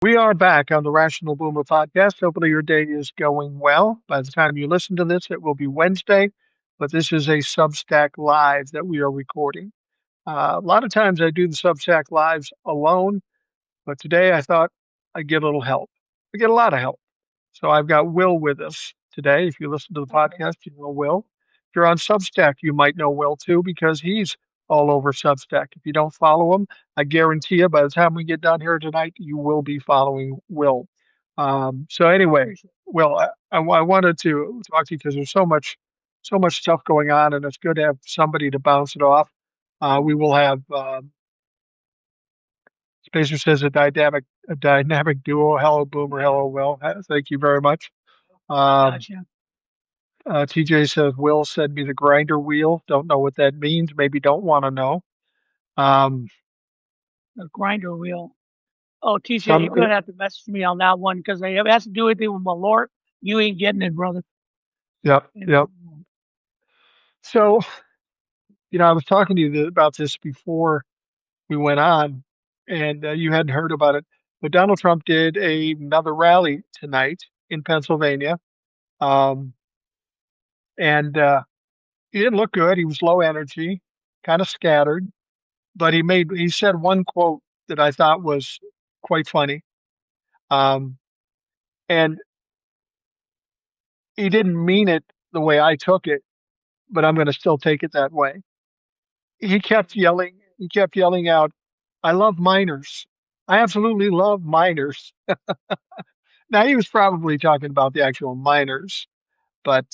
We are back on the Rational Boomer podcast. Hopefully, your day is going well. By the time you listen to this, it will be Wednesday, but this is a Substack Live that we are recording. A lot of times I do the Substack Lives alone, but today I thought I'd get a little help. I get a lot of help. So I've got Will with us today. If you listen to the podcast, you know Will. If you're on Substack, you might know Will too because he's all over Substack. If you don't follow him, I guarantee you by the time we get done here tonight, you will be following Will. So anyway, Will, I wanted to talk to you because there's so much stuff going on, and it's good to have somebody to bounce it off. We will have Spacer says a dynamic duo. Hello, Boomer. Hello, Will. Thank you very much. Um, Gotcha. TJ says, Will send me the grinder wheel. Don't know what that means. Maybe don't want to know. Um, The grinder wheel. Oh, TJ, some, you're gonna have to message me on that one because it has to do anything with my Lord. You ain't getting it, brother. yep, yep. So, I was talking to you about this before we went on, and you hadn't heard about it. But Donald Trump did another rally tonight in Pennsylvania. Um, and he didn't look good. He was low energy, kind of scattered, but he said one quote that I thought was quite funny. Um, and he didn't mean it the way I took it, but I'm going to still take it that way. He kept yelling out, I love minors. I absolutely love minors. Now, he was probably talking about the actual minors, but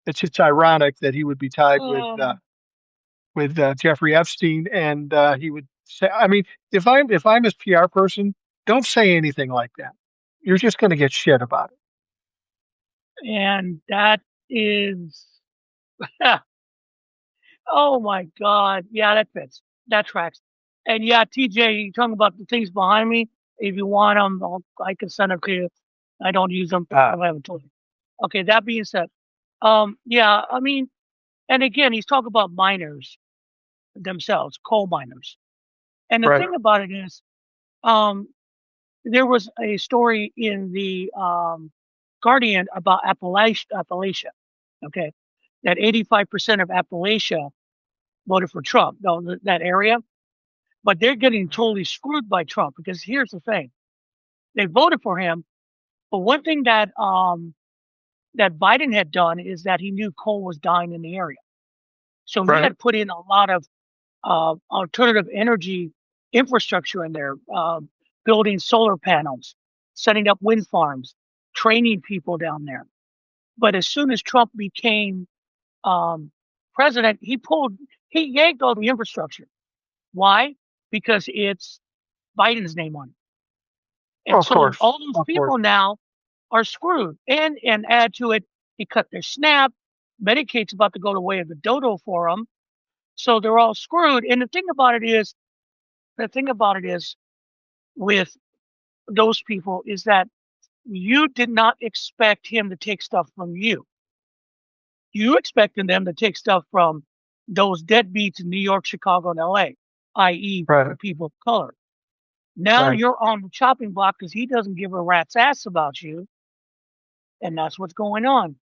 it's just ironic that he would be tied Um, with Jeffrey Epstein, and he would say, I mean, if I'm his PR person, don't say anything like that. You're just going to get shit about it. and that is, oh my God, yeah, that fits. That tracks. And yeah, TJ, you talking about the things behind me? If you want them, I can send them to you. I don't use them. Ah, I haven't told you. Okay, that being said, yeah, I mean, and again, he's talking about miners themselves, coal miners. And the right, thing about it is, um, there was a story in the Guardian about Appalachia. Okay, that 85% of Appalachia voted for Trump, no, that area, but they're getting totally screwed by Trump because here's the thing: they voted for him, but one thing that Biden had done is that he knew coal was dying in the area, so he right. had put in a lot of alternative energy infrastructure in there, building solar panels, setting up wind farms, training people down there. But as soon as Trump became um, president, he yanked all the infrastructure. Why? Because it's Biden's name on it. And Of so course, all those of course. people now are screwed. And add to it, he cut their SNAP. Medicaid's about to go the way of the dodo for them. So they're all screwed. And the thing about it is with those people is that you did not expect him to take stuff from you. You expected them to take stuff from those deadbeats in New York, Chicago, and LA, i.e., the Right, people of color. Now right. you're on the chopping block because he doesn't give a rat's ass about you, and that's what's going on.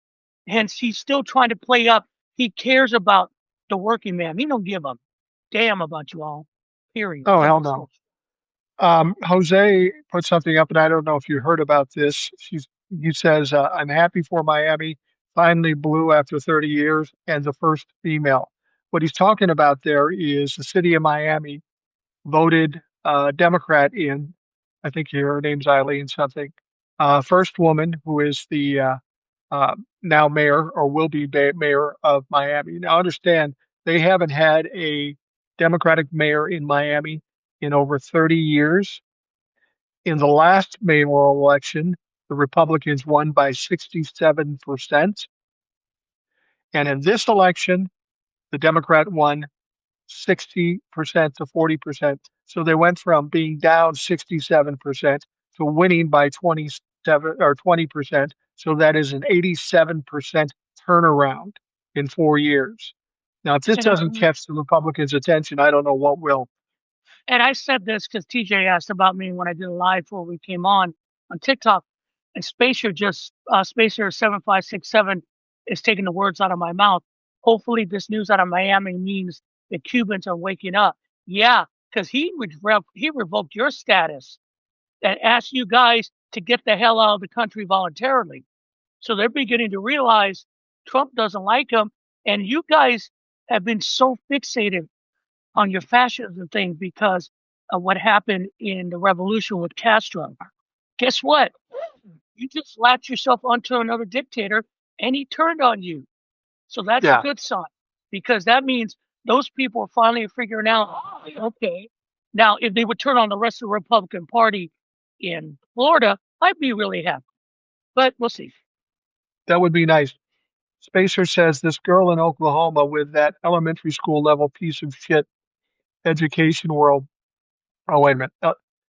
Hence, he's still trying to play up. He cares about the working man. He don't give a damn about you all. Period. Oh, End hell of story. no. Jose put something up, and I don't know if you heard about this. He says, I'm happy for Miami, finally blue after 30 years, and the first female. What he's talking about there is the city of Miami voted Democrat in, I think her name's Eileen something, first woman who is the now mayor or will be mayor of Miami. Now, understand, they haven't had a Democratic mayor in Miami in over 30 years. In the last mayoral election, the Republicans won by 67%. And in this election, the Democrat won 60% to 40%. So they went from being down 67% to winning by 27 or 20%. So that is an 87% turnaround in 4 years. Now, if this And doesn't catch the Republicans' attention, I don't know what will. And I said this because TJ asked about me when I did a live before we came on TikTok, and Spacer 7567 is taking the words out of my mouth. Hopefully, this news out of Miami means the Cubans are waking up. Yeah, because he revoked your status and asked you guys to get the hell out of the country voluntarily. So they're beginning to realize Trump doesn't like them, and you guys have been so fixated on your fascism thing because of what happened in the revolution with Castro. Guess what? You just latched yourself onto another dictator and he turned on you. So that's a Yeah. good sign because that means those people are finally figuring out, okay, now if they would turn on the rest of the Republican Party in Florida, I'd be really happy. But we'll see. That would be nice. Spacer says this girl in Oklahoma with that elementary school level piece of shit education world. Oh, wait a minute.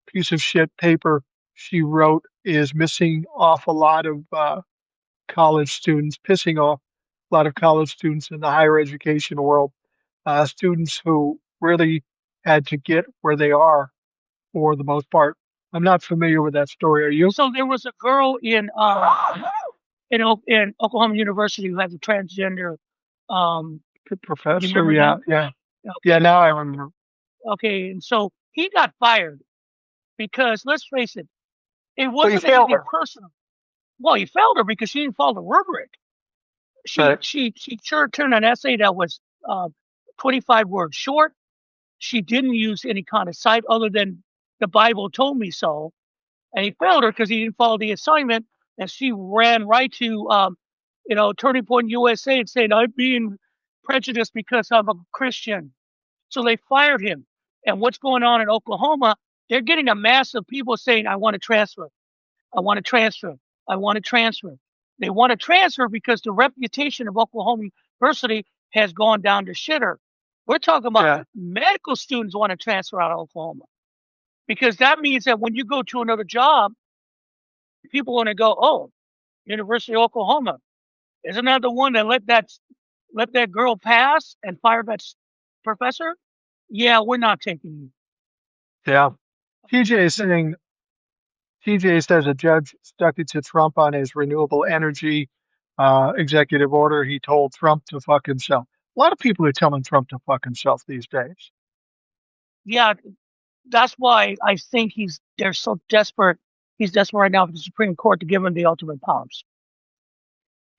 Piece of shit paper she wrote is missing off a lot of college students, pissing off a lot of college students in the higher education world, students who really had to get where they are for the most part. I'm not familiar with that story. Are you? So there was a girl in Oklahoma University who has a transgender. You Professor? remember Yeah, him? yeah. Yeah, now I remember. Okay, and so he got fired because let's face it, it But you wasn't failed anything her. personal. Well, he failed her because she didn't follow the rubric. She Right. she she sure turned an essay that was 25 words short. She didn't use any kind of site other than the Bible told me so, and he failed her because he didn't follow the assignment. And she ran right to Turning Point USA and saying I'm being prejudiced because I'm a Christian. So they fired him. And what's going on in Oklahoma? They're getting a mass of people saying, I want to transfer. I want to transfer. I want to transfer. They want to transfer because the reputation of Oklahoma University has gone down to shitter. We're talking about Yeah. medical students want to transfer out of Oklahoma because that means that when you go to another job, people want to go, oh, University of Oklahoma, isn't that the one that let that girl pass and fire that professor? Yeah, we're not taking you. Yeah. TJ is saying, TJ says a judge stuck it to Trump on his renewable energy executive order. He told Trump to fuck himself. A lot of people are telling Trump to fuck himself these days. Yeah, that's why I think they're so desperate. He's desperate right now for the Supreme Court to give him the ultimate powers.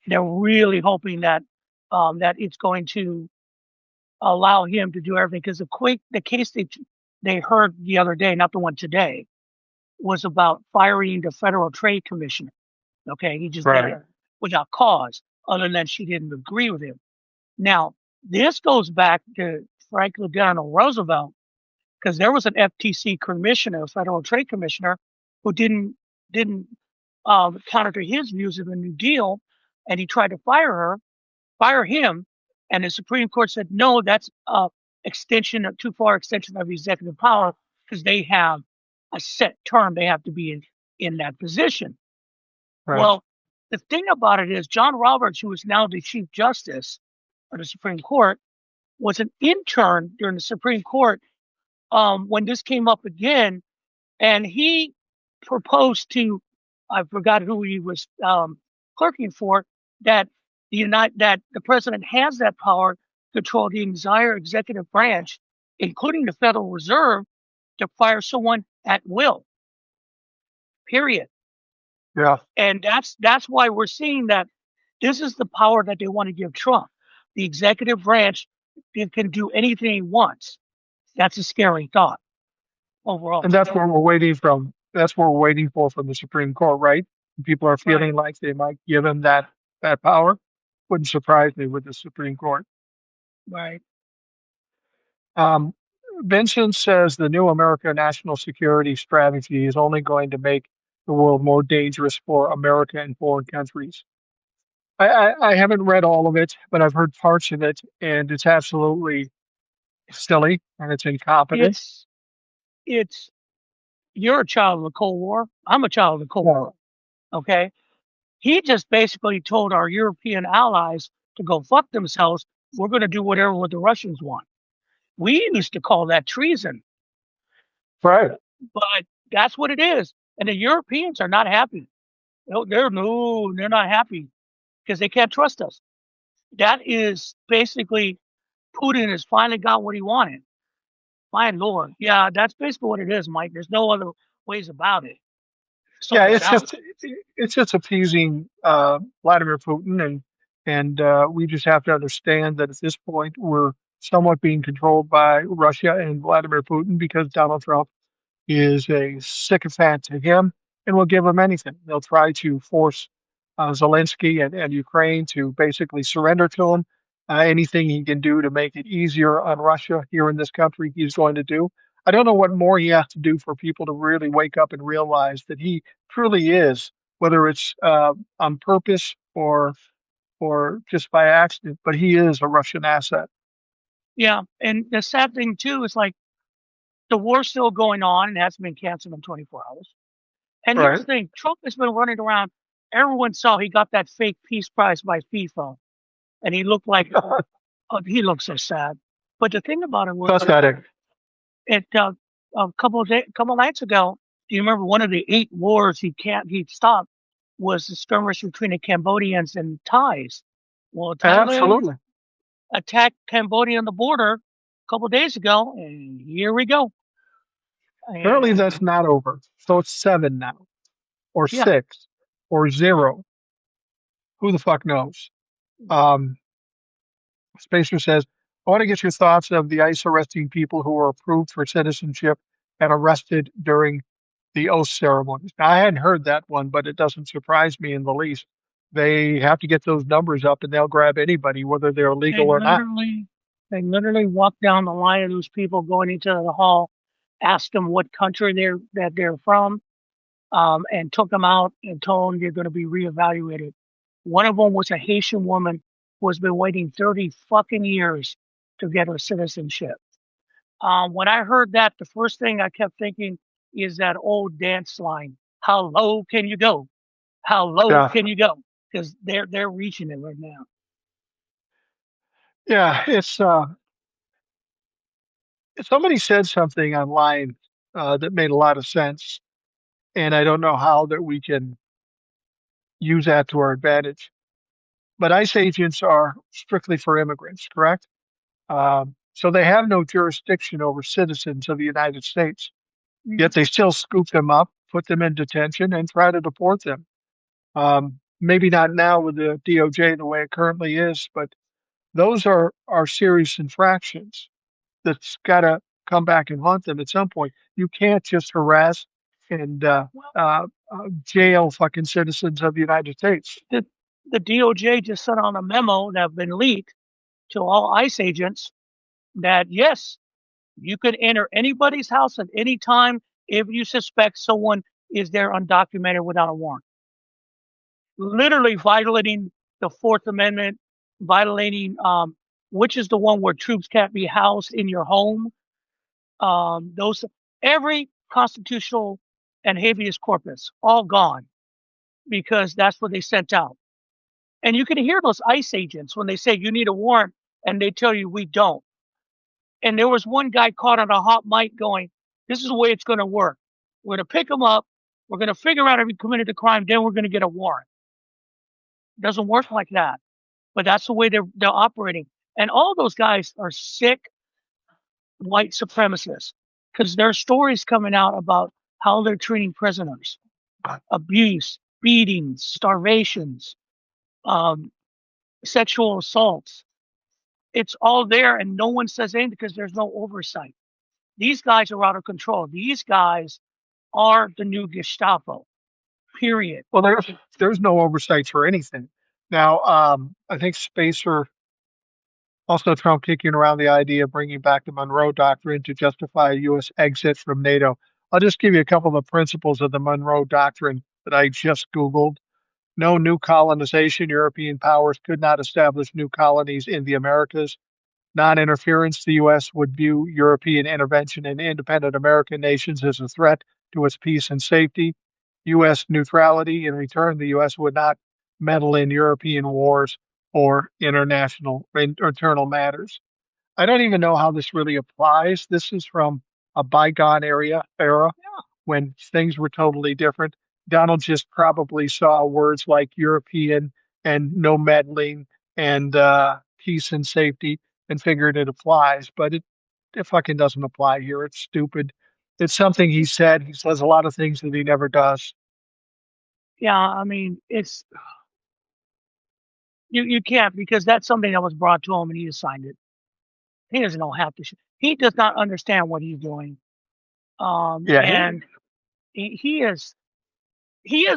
They're really hoping that it's going to allow him to do everything because the case they heard the other day, not the one today, was about firing the Federal Trade Commissioner. Okay, he just did Right. it without cause, other than she didn't agree with him. Now, this goes back to Franklin Delano Roosevelt because there was an FTC commissioner, Federal Trade Commissioner, who didn't counter to his views of the New Deal, and he tried to fire him, and the Supreme Court said no, that's too far extension of executive power because they have a set term they have to be in that position. Right. Well, the thing about it is John Roberts, who is now the Chief Justice of the Supreme Court, was an intern during the Supreme Court when this came up again, and he proposed to, I forgot who he was clerking for, that the president has that power to control the entire executive branch, including the Federal Reserve, to fire someone at will. Period. Yeah. And that's why we're seeing that this is the power that they want to give Trump. The executive branch can do anything he wants. That's a scary thought overall. And that's what we're waiting from. That's what we're waiting for from the Supreme Court, right? People are feeling like they might give him that power. Wouldn't surprise me with the Supreme Court. Right. Um, Vincent says the new America national security strategy is only going to make the world more dangerous for America and foreign countries. I haven't read all of it, but I've heard parts of it, and it's absolutely silly and it's incompetent. It's you're a child of the Cold War. I'm a child of the Cold Yeah. War. Okay. He just basically told our European allies to go fuck themselves. We're going to do whatever what the Russians want. We used to call that treason. Right. But that's what it is. And the Europeans are not happy. No, they're not happy because they can't trust us. That is basically Putin has finally got what he wanted. My lord, yeah, that's basically what it is, Mike. There's no other ways about it. Yeah, Sort that out. it's just appeasing Vladimir Putin, and we just have to understand that at this point we're somewhat being controlled by Russia and Vladimir Putin because Donald Trump is a sycophant to him and will give him anything. They'll try to force Zelensky and Ukraine to basically surrender to him. Anything he can do to make it easier on Russia here in this country, he's going to do. I don't know what more he has to do for people to really wake up and realize that he truly is, whether it's on purpose or just by accident, but he is a Russian asset. Yeah, and the sad thing too is like the war's still going on and hasn't been canceled in 24 hours. And here's Right. the thing: Trump has been running around. Everyone saw he got that fake peace prize by FIFA, and he looked like he looked so sad. But the thing about it was, Pathetic. it a couple nights ago. Do you remember one of the 8 wars he stopped was the skirmish between the Cambodians and Thais. Well, Thailand Absolutely. attacked Cambodia on the border a couple days ago, and here we go. Apparently And that's not over. So it's seven now, or yeah, six, or zero. Who the fuck knows? Um, Spacer says, I want to get your thoughts of the ICE arresting people who were approved for citizenship and arrested during the oath ceremonies. Now, I hadn't heard that one, but it doesn't surprise me in the least. They have to get those numbers up and they'll grab anybody, whether they're they legal or not. literally they literally walked down the line of those people going into the hall, asked them what country they're from, and took them out and told them they're going to be reevaluated. One of them was a Haitian woman who has been waiting 30 fucking years to get her citizenship. When I heard that, the first thing I kept thinking is that old dance line. How low can you go? How low Yeah. can you go? Because they're reaching it right now. Yeah. Somebody said something online that made a lot of sense. And I don't know how that we can use that to our advantage. But ICE agents are strictly for immigrants, correct? So they have no jurisdiction over citizens of the United States. Yet they still scoop them up, put them in detention, and try to deport them. Maybe not now with the DOJ the way it currently is, but those are serious infractions that's got to come back and haunt them at some point. You can't just harass and Well, jail fucking citizens of the United States. the the DOJ just sent on a memo that have been leaked to all ICE agents that yes, you can enter anybody's house at any time if you suspect someone is there undocumented without a warrant. Literally violating the Fourth Amendment, violating which is the one where troops can't be housed in your home. Those every constitutional and habeas corpus all gone because that's what they sent out. And you can hear those ICE agents when they say you need a warrant and they tell you we don't. And there was one guy caught on a hot mic going, this is the way it's going to work. We're going to pick him up. We're going to figure out if he committed the crime. Then we're going to get a warrant. It doesn't work like that. But that's the way they're operating. And all those guys are sick white supremacists because there are stories coming out about how they're treating prisoners, abuse, beatings, starvations, um, sexual assaults. It's all there and no one says anything because there's no oversight. These guys are out of control. These guys are the new Gestapo, period. Well, there's no oversight for anything. Now, I think Spacer also Trump kicking around the idea of bringing back the Monroe Doctrine to justify a U.S. exit from NATO. I'll just give you a couple of the principles of the Monroe Doctrine that I just Googled. No new colonization. European powers could not establish new colonies in the Americas. Non-interference. The U.S. would view European intervention in independent American nations as a threat to its peace and safety. U.S. neutrality. In return, the U.S. would not meddle in European wars or international internal matters. I don't even know how this really applies. This is from a bygone era when things were totally different. Donald just probably saw words like European and no meddling and peace and safety and figured it applies, but it fucking doesn't apply here. It's stupid. It's something he said. He says a lot of things that he never does. Yeah, I mean, it's you can't because that's something that was brought to him and he just signed it. He doesn't know half the shit. He does not understand what he's doing. Yeah, And he is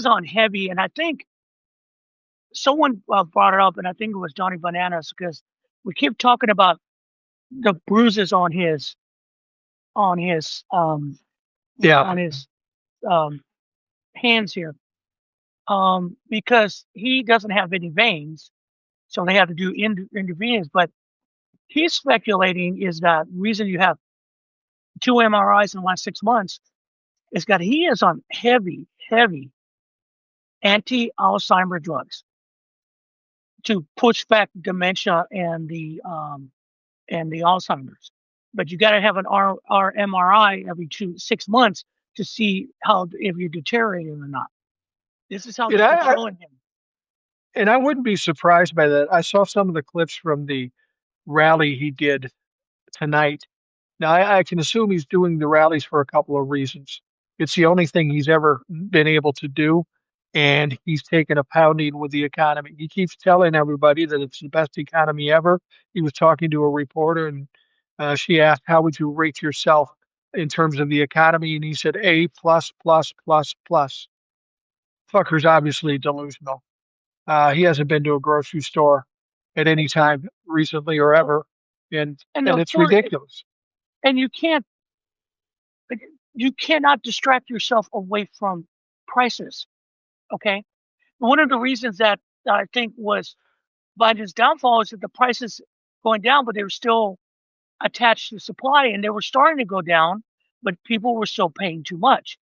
on heavy. And I think someone brought it up, and I think it was Johnny Bananas because we keep talking about the bruises on his um yeah. on his um hands here. Because he doesn't have any veins, so they have to do intravenous. But he's speculating is that reason you have 2 MRIs in the last 6 months is that he is on heavy anti-Alzheimer drugs to push back dementia and the Alzheimer's. But you got to have an MRI every 6 months to see how if you're deteriorating or not. This is how You they're know, controlling him. and I wouldn't be surprised by that. I saw some of the clips from the rally he did tonight. Now, I can assume he's doing the rallies for a couple of reasons. It's the only thing he's ever been able to do, and he's taken a pounding with the economy. He keeps telling everybody that it's the best economy ever. He was talking to a reporter, and she asked, "How would you rate yourself in terms of the economy?" And he said, "A plus plus plus plus." Fucker's obviously delusional. He hasn't been to a grocery store at any time recently or ever, and And and of it's course, ridiculous. and you cannot distract yourself away from prices. Okay, one of the reasons that I think was Biden's downfall is that the prices going down, but they were still attached to supply, and they were starting to go down, but people were still paying too much,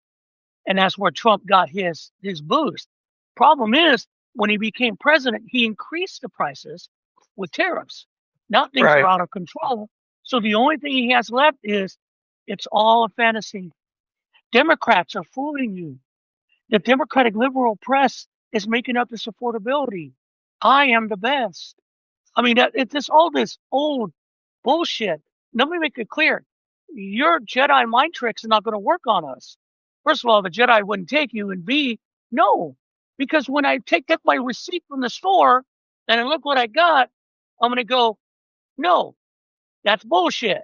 and that's where Trump got his boost. Problem is, when he became president, he increased the prices with tariffs. Now things are Right. out of control. So the only thing he has left is it's all a fantasy. Democrats are fooling you. The Democratic liberal press is making up this affordability. I am the best. I mean, it's just all this old bullshit. Let me make it clear. Your Jedi mind tricks are not going to work on us. First of all, the Jedi wouldn't take you, and B, no, because when I get my receipt from the store and I look what I got, I'm going to go, no, that's bullshit.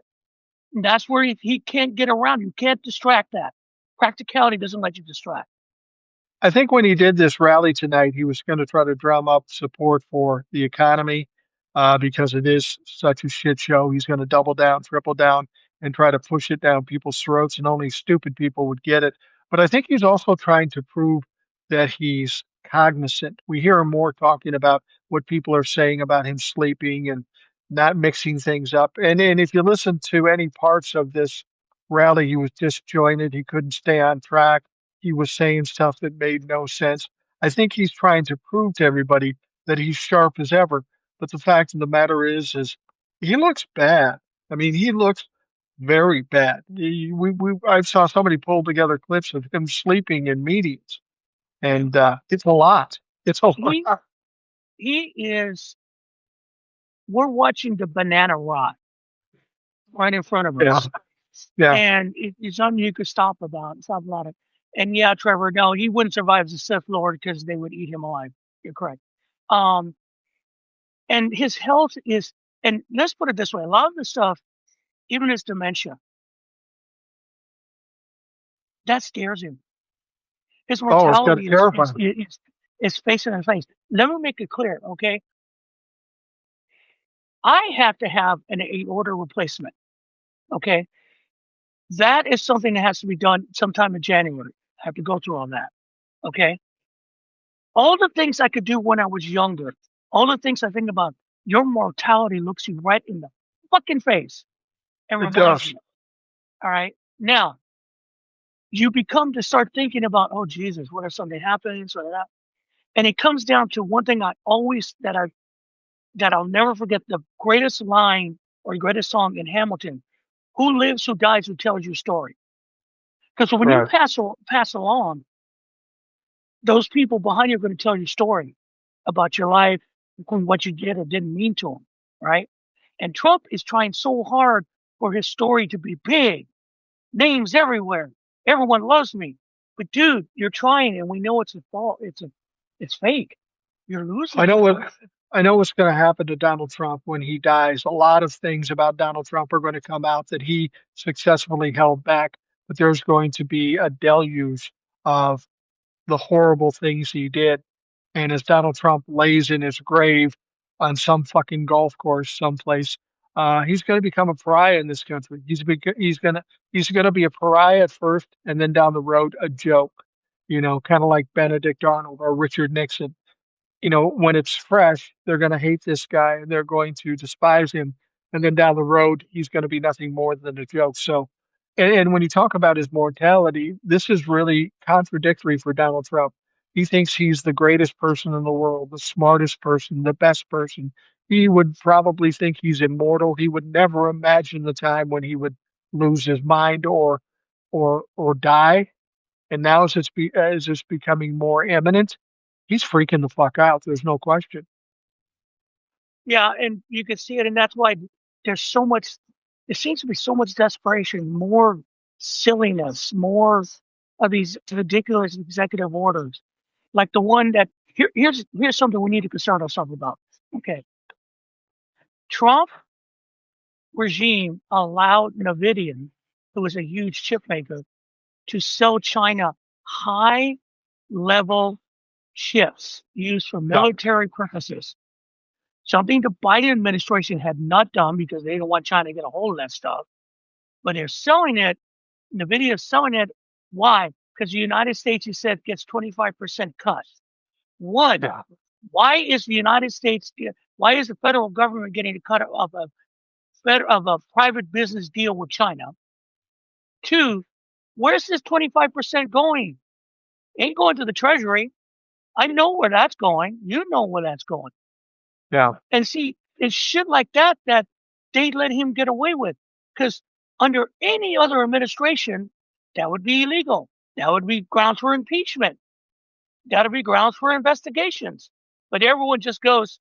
And that's where he can't get around. You can't distract that. Practicality doesn't let you distract. I think when he did this rally tonight, he was going to try to drum up support for the economy because it is such a shit show. He's going to double down, triple down, and try to push it down people's throats, and only stupid people would get it. But I think he's also trying to prove that he's cognizant. We hear him more talking about what people are saying about him sleeping and not mixing things up. And if you listen to any parts of this rally, he was disjointed. He couldn't stay on track. He was saying stuff that made no sense. I think he's trying to prove to everybody that he's sharp as ever. But the fact of the matter is he looks bad. I mean, he looks very bad. I saw somebody pull together clips of him sleeping in meetings, and it's a lot. It's a He lot. he is. We're watching the banana rot right in front of Yeah, us, yeah. and it's something you could stop about it. And yeah, Trevor, no, he wouldn't survive as a Sith Lord because they would eat him alive. You're correct. Um, and his health is, and let's put it this way: a lot of the stuff, even his dementia, that scares him. His Oh, it's got to mortality terrify. is facing his face. Let me make it clear, okay? I have to have an aorta replacement, okay? That is something that has to be done sometime in January. I have to go through all that, okay? All the things I could do when I was younger, all the things I think about, your mortality looks you right in the fucking face and It reminds does. you. All right. Now, you become to start thinking about, oh Jesus, what if something happens or that? And it comes down to one thing that I'll never forget, the greatest line or greatest song in Hamilton Who lives, who dies, who tells your story? Because when you Right. pass along, those people behind you are going to tell your story about your life, including what you did or didn't mean to them, right? And Trump is trying so hard for his story to be big, names everywhere. Everyone loves me. But dude, you're trying, and we know it's a fault. It's fake. You're I losing. know what I know what's going to happen to Donald Trump when he dies. A lot of things about Donald Trump are going to come out that he successfully held back, but there's going to be a deluge of the horrible things he did. And as Donald Trump lays in his grave on some fucking golf course someplace, he's going to become a pariah in this country. He's gonna be a pariah at first, and then down the road a joke. Kind of like Benedict Arnold or Richard Nixon. When it's fresh, they're going to hate this guy and they're going to despise him. And then down the road, he's going to be nothing more than a joke. So, and when you talk about his mortality, this is really contradictory for Donald Trump. He thinks he's the greatest person in the world, the smartest person, the best person. He would probably think he's immortal. He would never imagine the time when he would lose his mind or die. And now as it's becoming more imminent, he's freaking the fuck out. There's no question. Yeah, and you can see it, and that's why there's so much. There seems to be so much desperation, more silliness, more of these ridiculous executive orders, like the one that here's something we need to concern ourselves about. Okay, Trump regime allowed Nvidia, who is a huge chip maker, to sell China high level chips used for Yeah. military purposes. Something the Biden administration had not done because they don't want China to get a hold of that stuff. But they're selling it. NVIDIA is selling it. Why? Because the United States, you said, gets 25% cut. One, Yeah. why is the United States, why is the federal government getting a cut of a private business deal with China? Two, where's this 25% going? Ain't going to the Treasury. I know where that's going. You know where that's going. Yeah. And see, it's shit like that they let him get away with. Because under any other administration, that would be illegal. That would be grounds for impeachment. That would be grounds for investigations. But everyone just goes,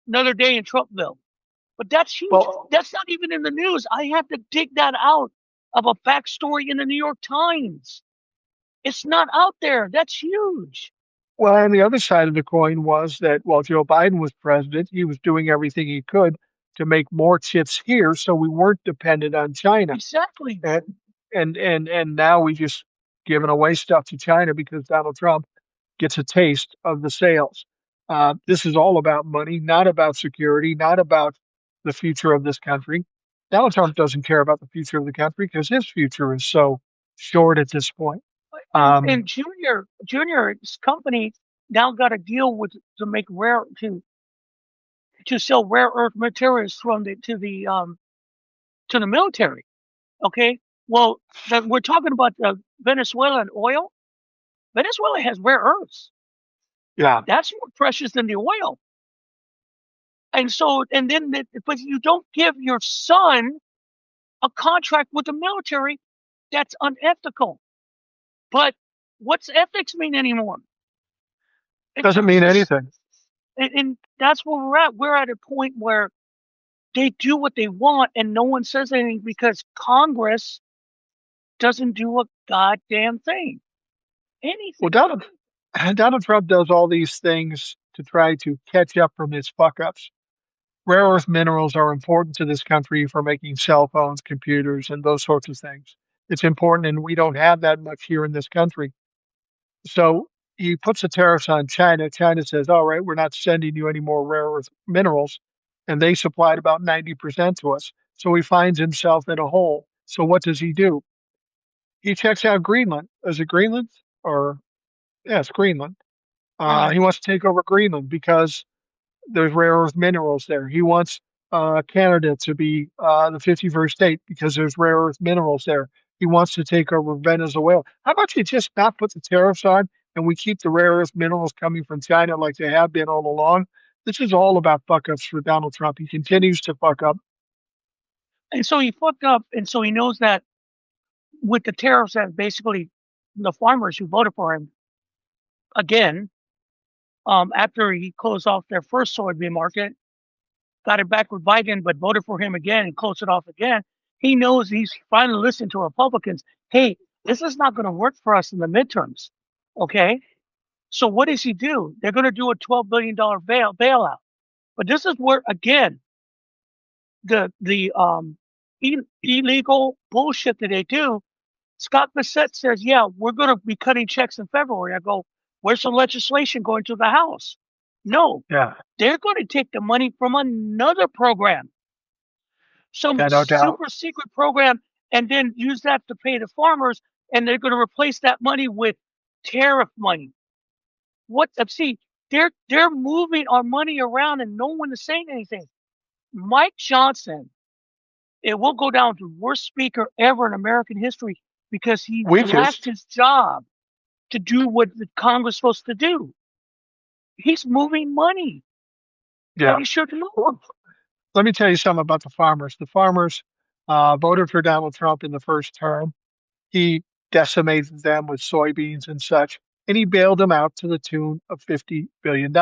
another day in Trumpville. But that's huge. Well, That's not even in the news. I have to dig that out of a fact story in the New York Times. It's not out there. That's huge. and the other side of the coin was that while Joe Biden was president, he was doing everything he could to make more chips here, so we weren't dependent on China. Exactly. And and now we just giving away stuff to China because Donald Trump gets a taste of the sales. This is all about money, not about security, not about the future of this country. Donald Trump doesn't care about the future of the country because his future is so short at this point. And Um, Junior's company now got a deal with to make rare to sell rare earth materials from the to the military. Okay, well we're talking about Venezuelan oil. Venezuela has rare earths. yeah. That's more precious than the oil. And so but you don't give your son a contract with the military. That's unethical. But what's ethics mean anymore? Doesn't It's mean just anything. and that's where we're at. We're at a point where they do what they want and no one says anything because Congress doesn't do a goddamn thing. Well, Anything. Donald Trump does all these things to try to catch up from his fuck ups. Rare earth minerals are important to this country for making cell phones, computers, and those sorts of things. It's important, and we don't have that much here in this country. So he puts the tariffs on China. China says, all right, we're not sending you any more rare earth minerals. And they supplied about 90% to us. So he finds himself in a hole. So what does he do? He checks out Greenland. Is it Greenland? Or, yeah, it's Greenland. Right. He wants to take over Greenland because there's rare earth minerals there. He wants Canada to be the 51st state because there's rare earth minerals there. He wants to take over Venezuela. How about you just not put the tariffs on and we keep the rare earth minerals coming from China like they have been all along? This is all about fuck ups for Donald Trump. He continues to fuck up. And so he fucked up. And so he knows that with the tariffs, that basically the farmers who voted for him again, after he closed off their first soybean market, got it back with Biden, but voted for him again and closed it off again. He knows he's finally listened to Republicans. Hey, this is not going to work for us in the midterms. Okay. So what does he do? They're going to do a $12 billion bailout. But this is where, again, the illegal bullshit that they do. Scott Bissett says, yeah, we're going to be cutting checks in February. I go, where's the legislation going to the House? No, Yeah, they're going to take the money from another program, some yeah, no doubt. super secret program, and then use that to pay the farmers. And they're going to replace that money with tariff money. What? See, they're moving our money around, and no one is saying anything. Mike Johnson, it will go down to worst speaker ever in American history because he Weakest. relaxed his job to do what the Congress is supposed to do. He's moving money that Yeah. he shouldn't move. Well, let me tell you something about the farmers. The farmers voted for Donald Trump in the first term. He decimated them with soybeans and such, and he bailed them out to the tune of $50 billion.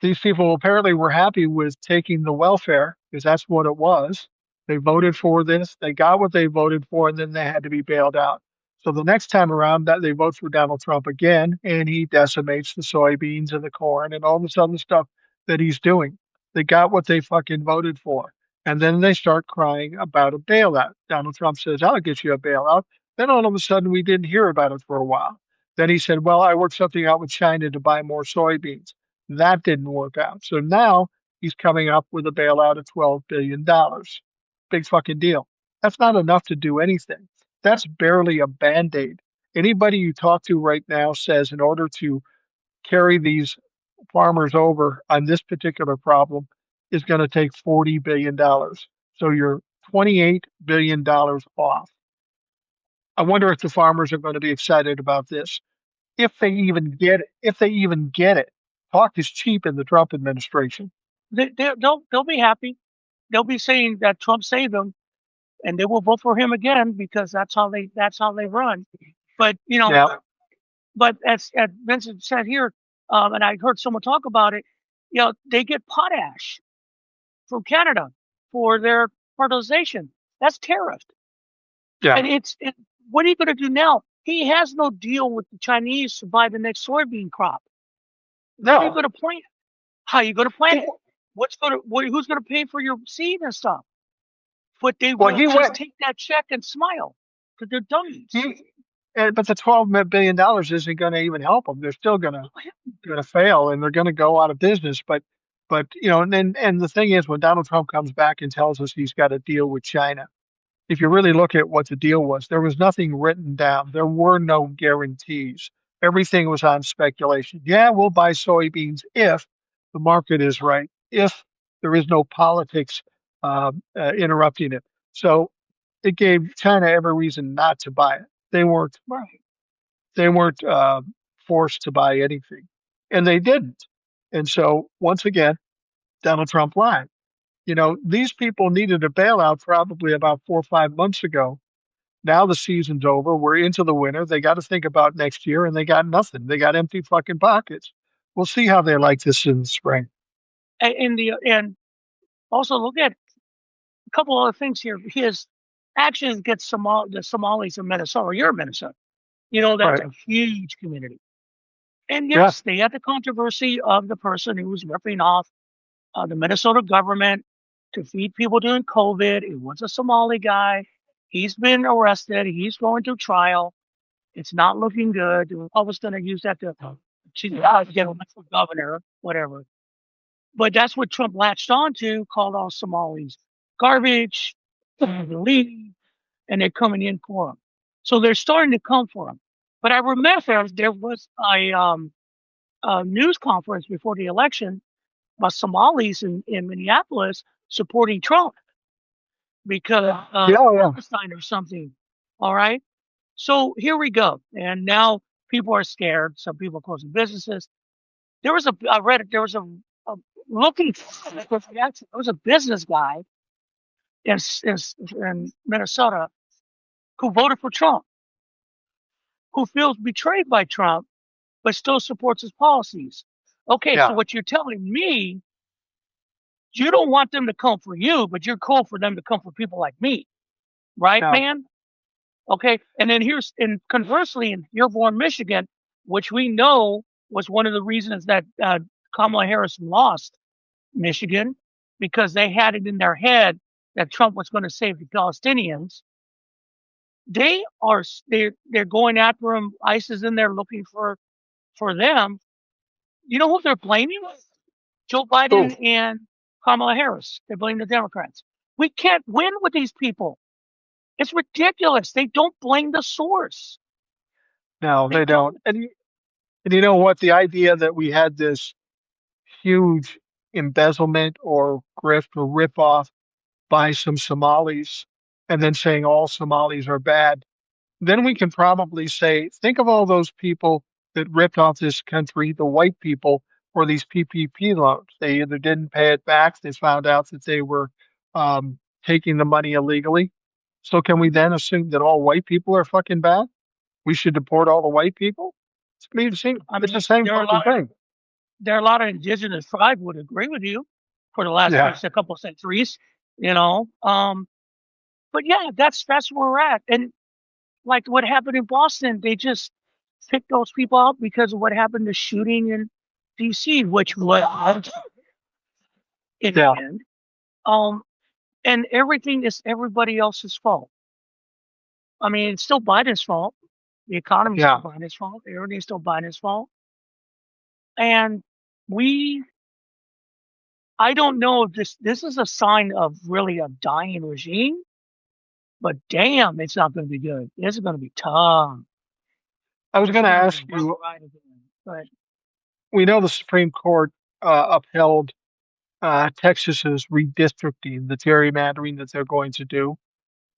These people apparently were happy with taking the welfare because that's what it was. They voted for this, they got what they voted for, and then they had to be bailed out. So the next time around, that they vote for Donald Trump again, and he decimates the soybeans and the corn and all this other stuff that he's doing. They got what they fucking voted for. And then they start crying about a bailout. Donald Trump says, I'll get you a bailout. Then all of a sudden, we didn't hear about it for a while. Then he said, well, I worked something out with China to buy more soybeans. That didn't work out. So now he's coming up with a bailout of $12 billion. Big fucking deal. That's not enough to do anything. That's barely a band aid. Anybody you talk to right now says in order to carry these farmers over on this particular problem is going to take $40 billion. So you're $28 billion off. I wonder if the farmers are going to be excited about this if they even get it. If they even get it, talk is cheap in the Trump administration. They'll be happy. They'll be saying that Trump saved them, and they will vote for him again because that's how they run. But Yeah, but as Vincent said here, and I heard someone talk about it. They get potash from Canada for their fertilization. That's tariffed. yeah, And what are you going to do now? He has no deal with the Chinese to buy the next soybean crop. Where are you no. going to plant? How are you going to plant it? Who's going to pay for your seed and stuff? But they Well, will he just went. take that check and smile because they're dummies. He, but the $12 billion isn't going to even help them. They're still going to fail, and they're going to go out of business. But and the thing is, when Donald Trump comes back and tells us he's got a deal with China, if you really look at what the deal was, there was nothing written down. There were no guarantees. Everything was on speculation. Yeah, we'll buy soybeans if the market is right, if there is no politics interrupting it. So it gave China every reason not to buy it. They weren't. Right. They weren't forced to buy anything, and they didn't. And so once again, Donald Trump lied. These people needed a bailout probably about 4 or 5 months ago. Now the season's over. We're into the winter. They got to think about next year, and they got nothing. They got empty fucking pockets. We'll see how they like this in the spring. And also look at a couple other things here. His actions against the Somalis in Minnesota. You're in Minnesota. That's Right. a huge community. And Yeah. yes, they had the controversy of the person who was ripping off the Minnesota government to feed people during COVID. It was a Somali guy. He's been arrested. He's going to trial. It's not looking good. The Republicans going to use that to get elected for governor, whatever. But that's what Trump latched onto, called all Somalis garbage, leave, and they're coming in for him. So they're starting to come for him. But I remember there was a news conference before the election by Somalis in Minneapolis supporting Trump because Yeah. Yeah. Palestine or something. All right. So here we go. And now people are scared. Some people are closing businesses. I read it, there was a looking for there was a business guy in Minnesota who voted for Trump, who feels betrayed by Trump, but still supports his policies. Okay, so Yeah. what you're telling me, you don't want them to come for you, but you're cool for them to come for people like me, right, Now, man? Okay, and then and conversely, in Dearborn, Michigan, which we know was one of the reasons that Kamala Harris lost Michigan, because they had it in their head that Trump was going to save the Palestinians. They're going after him. ICE is in there looking for them. You know who they're blaming? Joe oh, Biden and Kamala Harris. They blame the Democrats. We can't win with these people. It's ridiculous. They don't blame the source. no, They they don't. don't. And you know what? The idea that we had this huge embezzlement or grift or rip off by some Somalis and then saying all Somalis are bad, then we can probably say, think of all those people that ripped off this country, the white people, for these PPP loans. They either didn't pay it back, they found out that they were taking the money illegally. So can we then assume that all white people are fucking bad? We should deport all the white people? I It's the mean, same fucking thing. there are a lot of indigenous tribes would agree with you for the last Yeah. a couple of centuries, you know. But yeah, that's where we're at. And like what happened in Boston, they just picked those people out because of what happened to shooting in DC, which was in the Yeah. end. Um, and everything is everybody else's fault. I mean, it's still Biden's fault. The economy's still Yeah. Biden's fault. Everything's still Biden's fault. And we, I don't know if this is a sign of really a dying regime, but damn, it's not going to be good. This is going to be tough. I was This going is to going to be a ask rough you, ride again. But we know the Supreme Court upheld Texas's redistricting, the gerrymandering that they're going to do.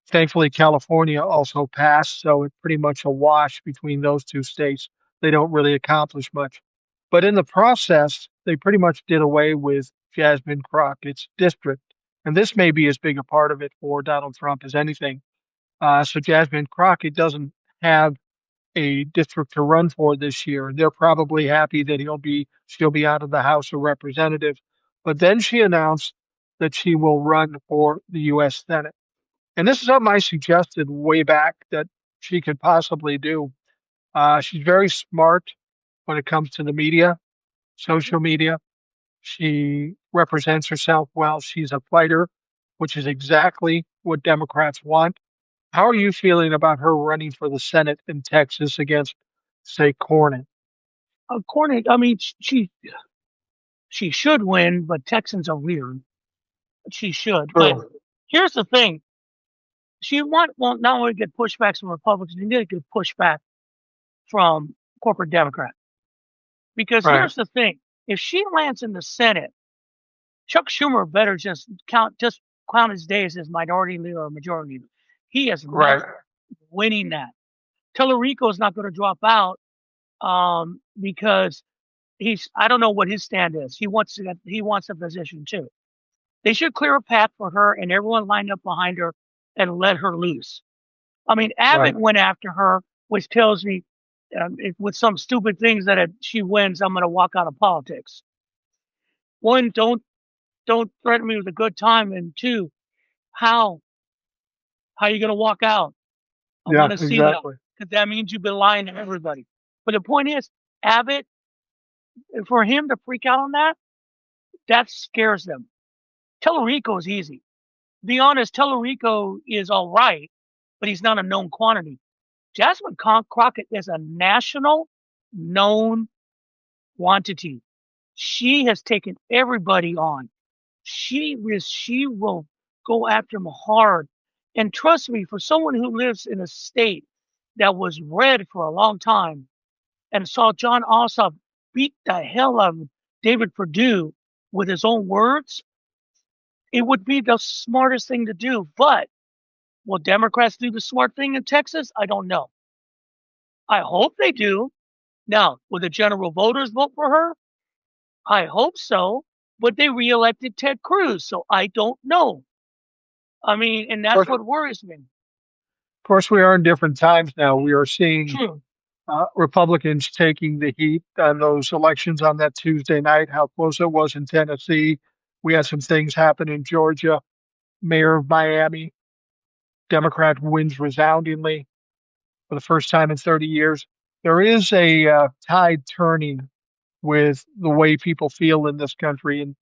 Thankfully, California also passed, so it's pretty much a wash between those two states. They don't really accomplish much. But in the process, they pretty much did away with Jasmine Crockett's district. And this may be as big a part of it for Donald Trump as anything. So Jasmine Crockett doesn't have a district to run for this year. They're probably happy that she'll be out of the House of Representatives. But then she announced that she will run for the U.S. Senate. And this is something I suggested way back that she could possibly do. She's very smart when it comes to the media, social media. She represents herself well. She's a fighter, which is exactly what Democrats want. How are you feeling about her running for the Senate in Texas against, say, Cornyn? according, I mean, she should win, but Texans are weird. She should. But True. here's the thing: she won't not only get pushbacks from Republicans, she did get pushback from corporate Democrats. Because Right. here's the thing: if she lands in the Senate, Chuck Schumer better just count his days as minority leader or majority leader. He is Right. not winning that. Tellerico is not going to drop out because I don't know what his stand is. He wants a position too. They should clear a path for her and everyone lined up behind her and let her loose. I mean, Right. Abbott went after her, which tells me with some stupid things that if she wins, I'm going to walk out of politics. One, don't threaten me with a good time, and two, how how are you going to walk out? I Yeah, want to see that exactly. because that means you've been lying to everybody. But the point is, Abbott, for him to freak out on that, that scares them. Tellerico is easy. Be honest, Tellerico is all right, but he's not a known quantity. Jasmine Crockett is a national known quantity. She has taken everybody on. She will go after him hard. And trust me, for someone who lives in a state that was red for a long time and saw John Ossoff beat the hell out of David Perdue with his own words, it would be the smartest thing to do. But will Democrats do the smart thing in Texas? I don't know. I hope they do. Now, will the general voters vote for her? I hope so. But they reelected Ted Cruz, so I don't know. I mean, and Of that's course, what worries me. of course, we are in different times now. We are seeing True. Republicans taking the heat on those elections on that Tuesday night, how close it was in Tennessee. We had some things happen in Georgia. Mayor of Miami, Democrat wins resoundingly for the first time in 30 years. There is a tide turning with the way people feel in this country. And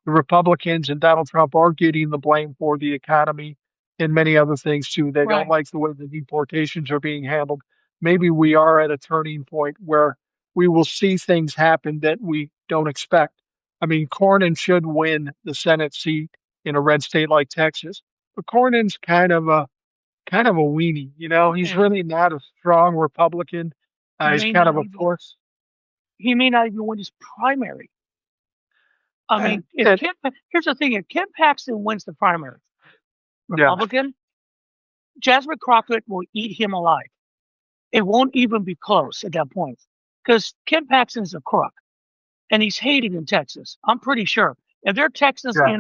the Republicans and Donald Trump are getting the blame for the economy and many other things too. They don't Right. like the way the deportations are being handled. Maybe we are at a turning point where we will see things happen that we don't expect. I mean, Cornyn should win the Senate seat in a red state like Texas, but Cornyn's kind of a weenie, you know. He's And really not a strong Republican. he He's may kind not of a even force. he may not even win his primary. I And, mean, if and Here's the thing: if Ken Paxton wins the primary, yeah, Republican, Jasmine Crockett will eat him alive. It won't even be close at that point because Ken Paxton's a crook and he's hated in Texas. I'm pretty sure. If there are Texans yeah.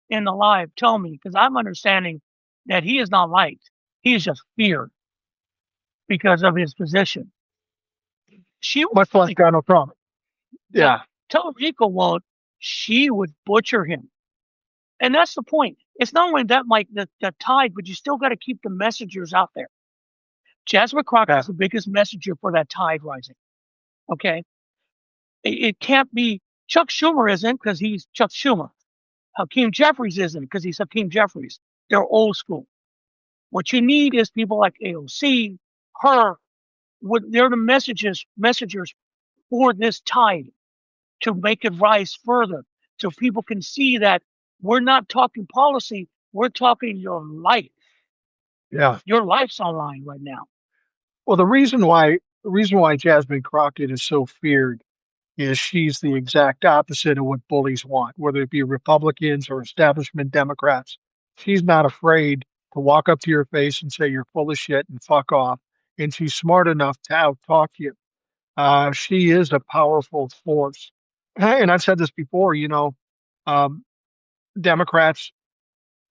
in the live, tell me because I'm understanding that he is not liked. He is just feared because of his position. She would Much like fight. Donald Trump. Yeah, Yeah, Tellerico won't. She would butcher him. And that's the point. It's not only that, Mike, the tide, but you still got to keep the messengers out there. Jasmine Crockett yeah, is the biggest messenger for that tide rising. Okay. It can't be Chuck Schumer isn't because he's Chuck Schumer. Hakeem Jeffries isn't because he's Hakeem Jeffries. They're old school. What you need is people like AOC, her, they're the messengers for this tide to make it rise further so people can see that we're not talking policy, we're talking your life. yeah. Your life's online right now. Well, the reason why Jasmine Crockett is so feared is she's the exact opposite of what bullies want, whether it be Republicans or establishment Democrats. She's not afraid to walk up to your face and say you're full of shit and fuck off. And she's smart enough to outtalk you. She is a powerful force. And I've said this before, um, Democrats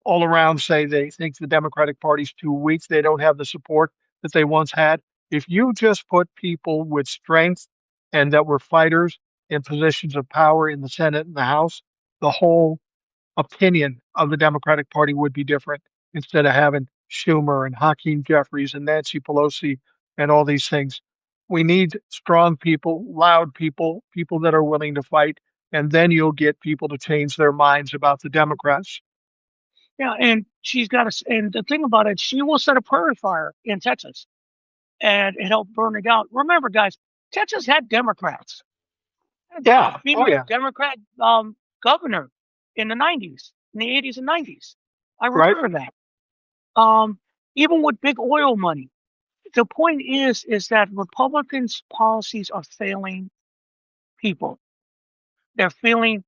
all around say they think the Democratic Party's too weak. They don't have the support that they once had. If you just put people with strength and that were fighters in positions of power in the Senate and the House, the whole opinion of the Democratic Party would be different instead of having Schumer and Hakeem Jeffries and Nancy Pelosi and all these things. We need strong people, loud people, people that are willing to fight, and then you'll get people to change their minds about the Democrats. Yeah, and and the thing about it, she will set a prairie fire in Texas and help burn it out. Remember, guys, Texas had Democrats. Had Yeah. Oh female yeah. Democrat governor in the 90s, in the 80s and 90s. I Right. remember that. Um, Even with big oil money. The point is that Republicans' policies are failing people. They're failing,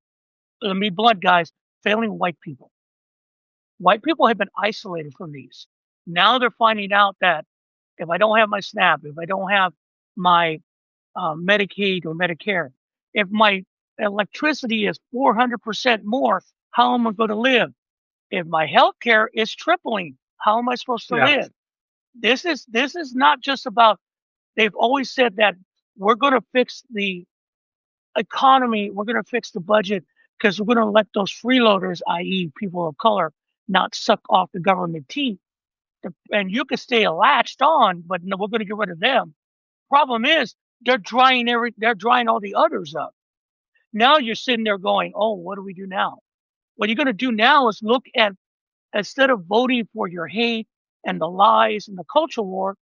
let me be blunt, guys, failing white people. White people have been isolated from these. Now they're finding out that if I don't have my SNAP, if I don't have my Medicaid or Medicare, if my electricity is 400% more, how am I going to live? If my health care is tripling, how am I supposed to Yeah. live? This is not just about. They've always said that we're going to fix the economy, we're going to fix the budget because we're going to let those freeloaders, i.e., people of color, not suck off the government teeth. And you can stay latched on, but no, we're going to get rid of them. Problem is, they're drying all the others up. Now you're sitting there going, "Oh, what do we do now?" What you're going to do now is look at instead of voting for your hate and the lies and the culture war,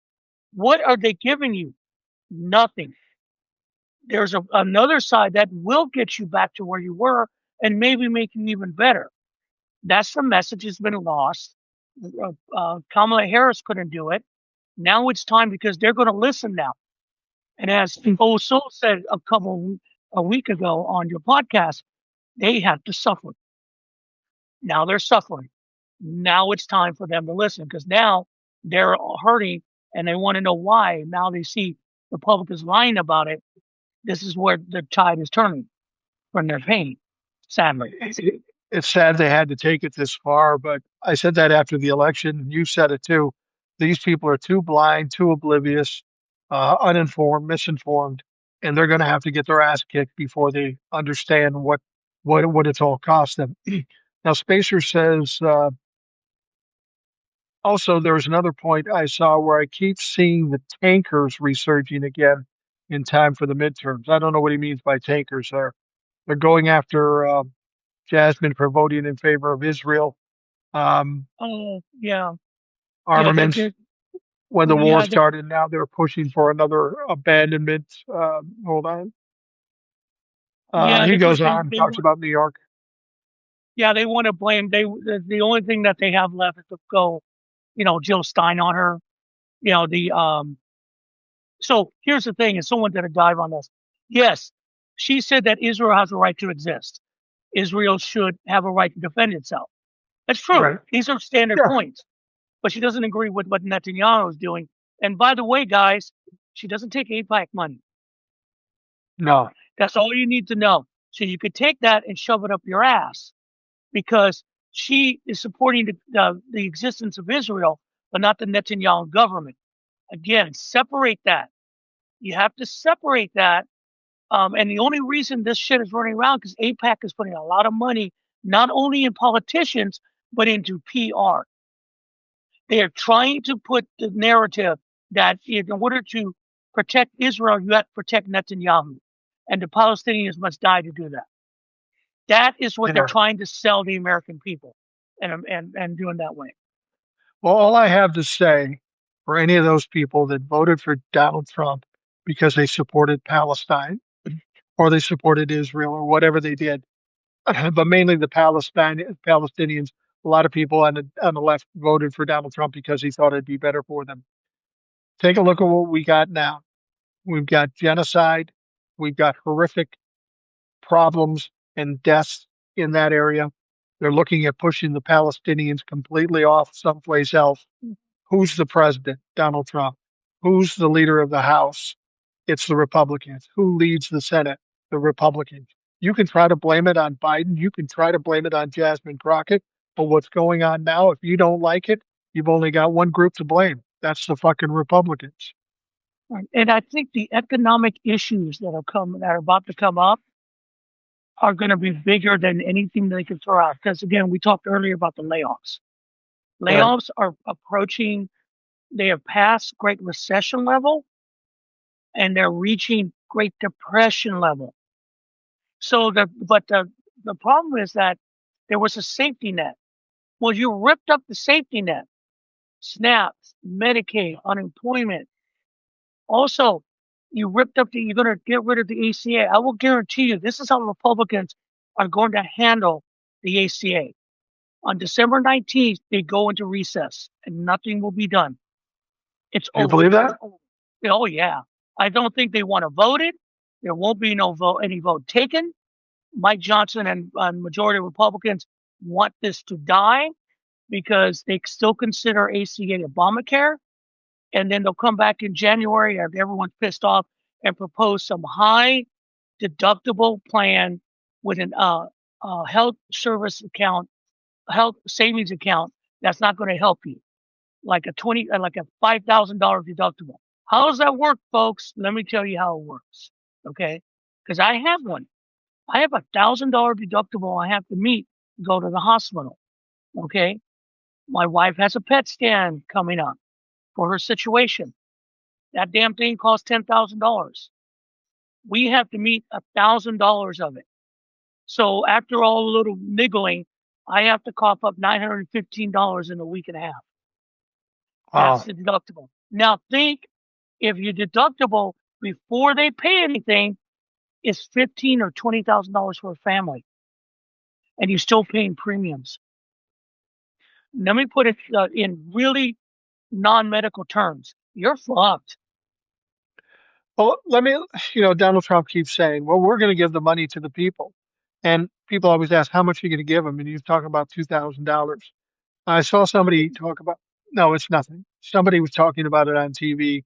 what are they giving you? Nothing. There's another side that will get you back to where you were and maybe make you even better. That's the message has been lost. Kamala Harris couldn't do it. Now it's time because they're going to listen now. And as Oso said a week ago on your podcast, they had to suffer. Now they're suffering. Now it's time for them to listen because now they're hurting and they want to know why. Now they see Republicans lying about it. This is where the tide is turning from their pain, sadly. it's sad they had to take it this far, but I said that after the election. You said it too. These people are too blind, too oblivious, uninformed, misinformed, and they're going to have to get their ass kicked before they understand what it's all cost them. Now, Spacer says also there was another point I saw where I keep seeing the tankers resurging again in time for the midterms. I don't know what he means by tankers there. They're going after Jasmine for voting in favor of Israel. Oh, yeah. Yeah, Armaments when the war yeah, started. Now they're pushing for another abandonment. Hold on. yeah, He because goes on, they talks want, about New York. yeah, they want to blame, the only thing that they have left is to go, Jill Stein on her, the, so here's the thing, and someone did a dive on this. Yes, she said that Israel has a right to exist. Israel should have a right to defend itself. That's true. Right. These are standard Yeah. points. But she doesn't agree with what Netanyahu is doing. And by the way, guys, she doesn't take AIPAC money. No. That's all you need to know. So you could take that and shove it up your ass because she is supporting the existence of Israel, but not the Netanyahu government. Again, separate that. You have to separate that. And the only reason this shit is running around because AIPAC is putting a lot of money not only in politicians but into PR. They are trying to put the narrative that in order to protect Israel, you have to protect Netanyahu, and the Palestinians must die to do that. That is what they're Yeah. trying to sell the American people, and doing that way. Well, all I have to say for any of those people that voted for Donald Trump because they supported Palestine or they supported Israel or whatever they did, but mainly the Palestinians. A lot of people on the left voted for Donald Trump because he thought it'd be better for them. Take a look at what we got now. We've got genocide. We've got horrific problems and deaths in that area. They're looking at pushing the Palestinians completely off someplace else. Who's the president? Donald Trump. Who's the leader of the House? It's the Republicans. Who leads the Senate? The Republicans. You can try to blame it on Biden. You can try to blame it on Jasmine Crockett. But what's going on now, if you don't like it, you've only got one group to blame. That's the fucking Republicans. Right. And I think the economic issues that are about to come up are going to be bigger than anything they can throw out. Because again, we talked earlier about the layoffs. Right. Layoffs are approaching. They have passed Great Recession level, and they're reaching Great Depression level. So the problem is that there was a safety net. Well, you ripped up the safety net, SNAP, Medicaid, unemployment. Also, you're going to get rid of the ACA. I will guarantee you this is how Republicans are going to handle the ACA. On December 19th, they go into recess and nothing will be done. It's Do you over. believe that? Oh yeah. I don't think they want to vote it. There won't be any vote taken. Mike Johnson and majority of Republicans want this to die because they still consider ACA Obamacare. And then they'll come back in January after everyone's pissed off and propose some high deductible plan with an health service account, health savings account that's not going to help you, like a $5,000 deductible. How does that work, folks? Let me tell you how it works. Okay, because I have one. I have $1,000 deductible I have to meet to go to the hospital. Okay. My wife has a PET scan coming up for her situation. That damn thing costs $10,000. We have to meet $1,000 of it. So after all the little niggling, I have to cough up $915 in a week and a half. That's Wow. the deductible. Now think if your deductible before they pay anything is $15,000 or $20,000 for a family, and you're still paying premiums. Let me put it in really non-medical terms. You're fucked. Well, Donald Trump keeps saying, well, we're going to give the money to the people. And people always ask, how much are you going to give them? And he's talking about $2,000. I saw somebody talk about, no, it's nothing. Somebody was talking about it on TV.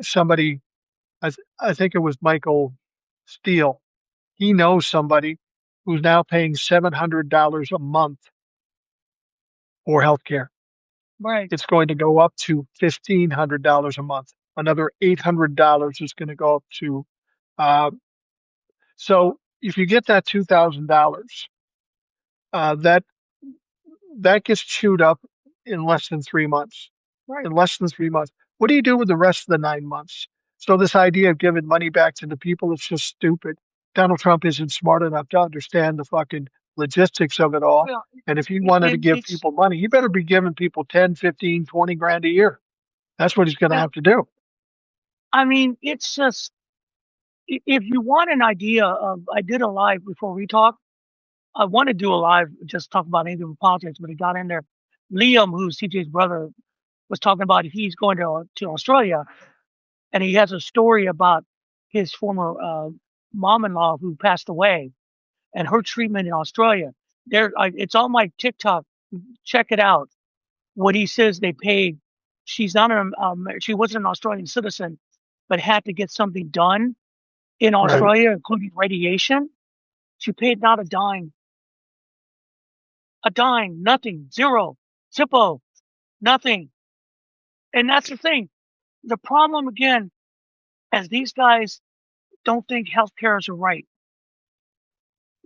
Somebody, I think it was Michael Steele. He knows somebody who's now paying $700 a month for healthcare. Right. It's going to go up to $1,500 a month. Another $800 is going to go up to. Uh, so if you get that $2,000, that gets chewed up in less than 3 months. Right. In less than 3 months, what do you do with the rest of the 9 months? So this idea of giving money back to the people is just stupid. Donald Trump isn't smart enough to understand the fucking logistics of it all. Well, And if he wanted to and give it's people money, he better be giving people 10, 15, 20 grand a year. That's what he's going to well, have to do. I mean, it's just if you want an idea of, I did a live before we talked. I want to do a live just talk about anything with politics, but he got in there. Liam, who's TJ's brother, was talking about he's going to Australia, and he has a story about his former mom-in-law who passed away and her treatment in Australia. It's on my TikTok. Check it out. What he says they paid. She's not she wasn't an Australian citizen, but had to get something done in Right. Australia, including radiation. She paid not a dime, nothing, zero, zippo, nothing. And that's the thing. The problem again, as these guys don't think healthcare is a right.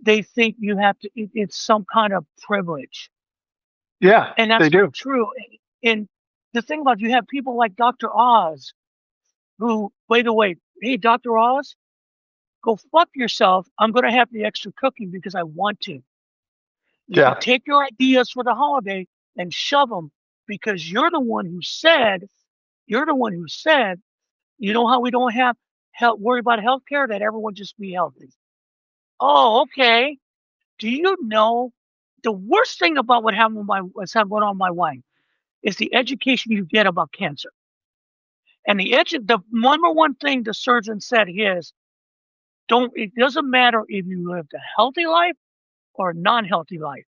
They think you have to, it's some kind of privilege. Yeah, And they that's not do. true. And the thing about you have people like Dr. Oz, who, by the way, hey, Dr. Oz, go fuck yourself. I'm going to have the extra cooking because I want to. You can Yeah. take your ideas for the holiday and shove them because you're the one who said, you know how we don't have worry about healthcare, that everyone just be healthy. Oh, okay. Do you know the worst thing about what's happened on my wife is the education you get about cancer. And the number one thing the surgeon said is, it doesn't matter if you lived a healthy life or a non-healthy life.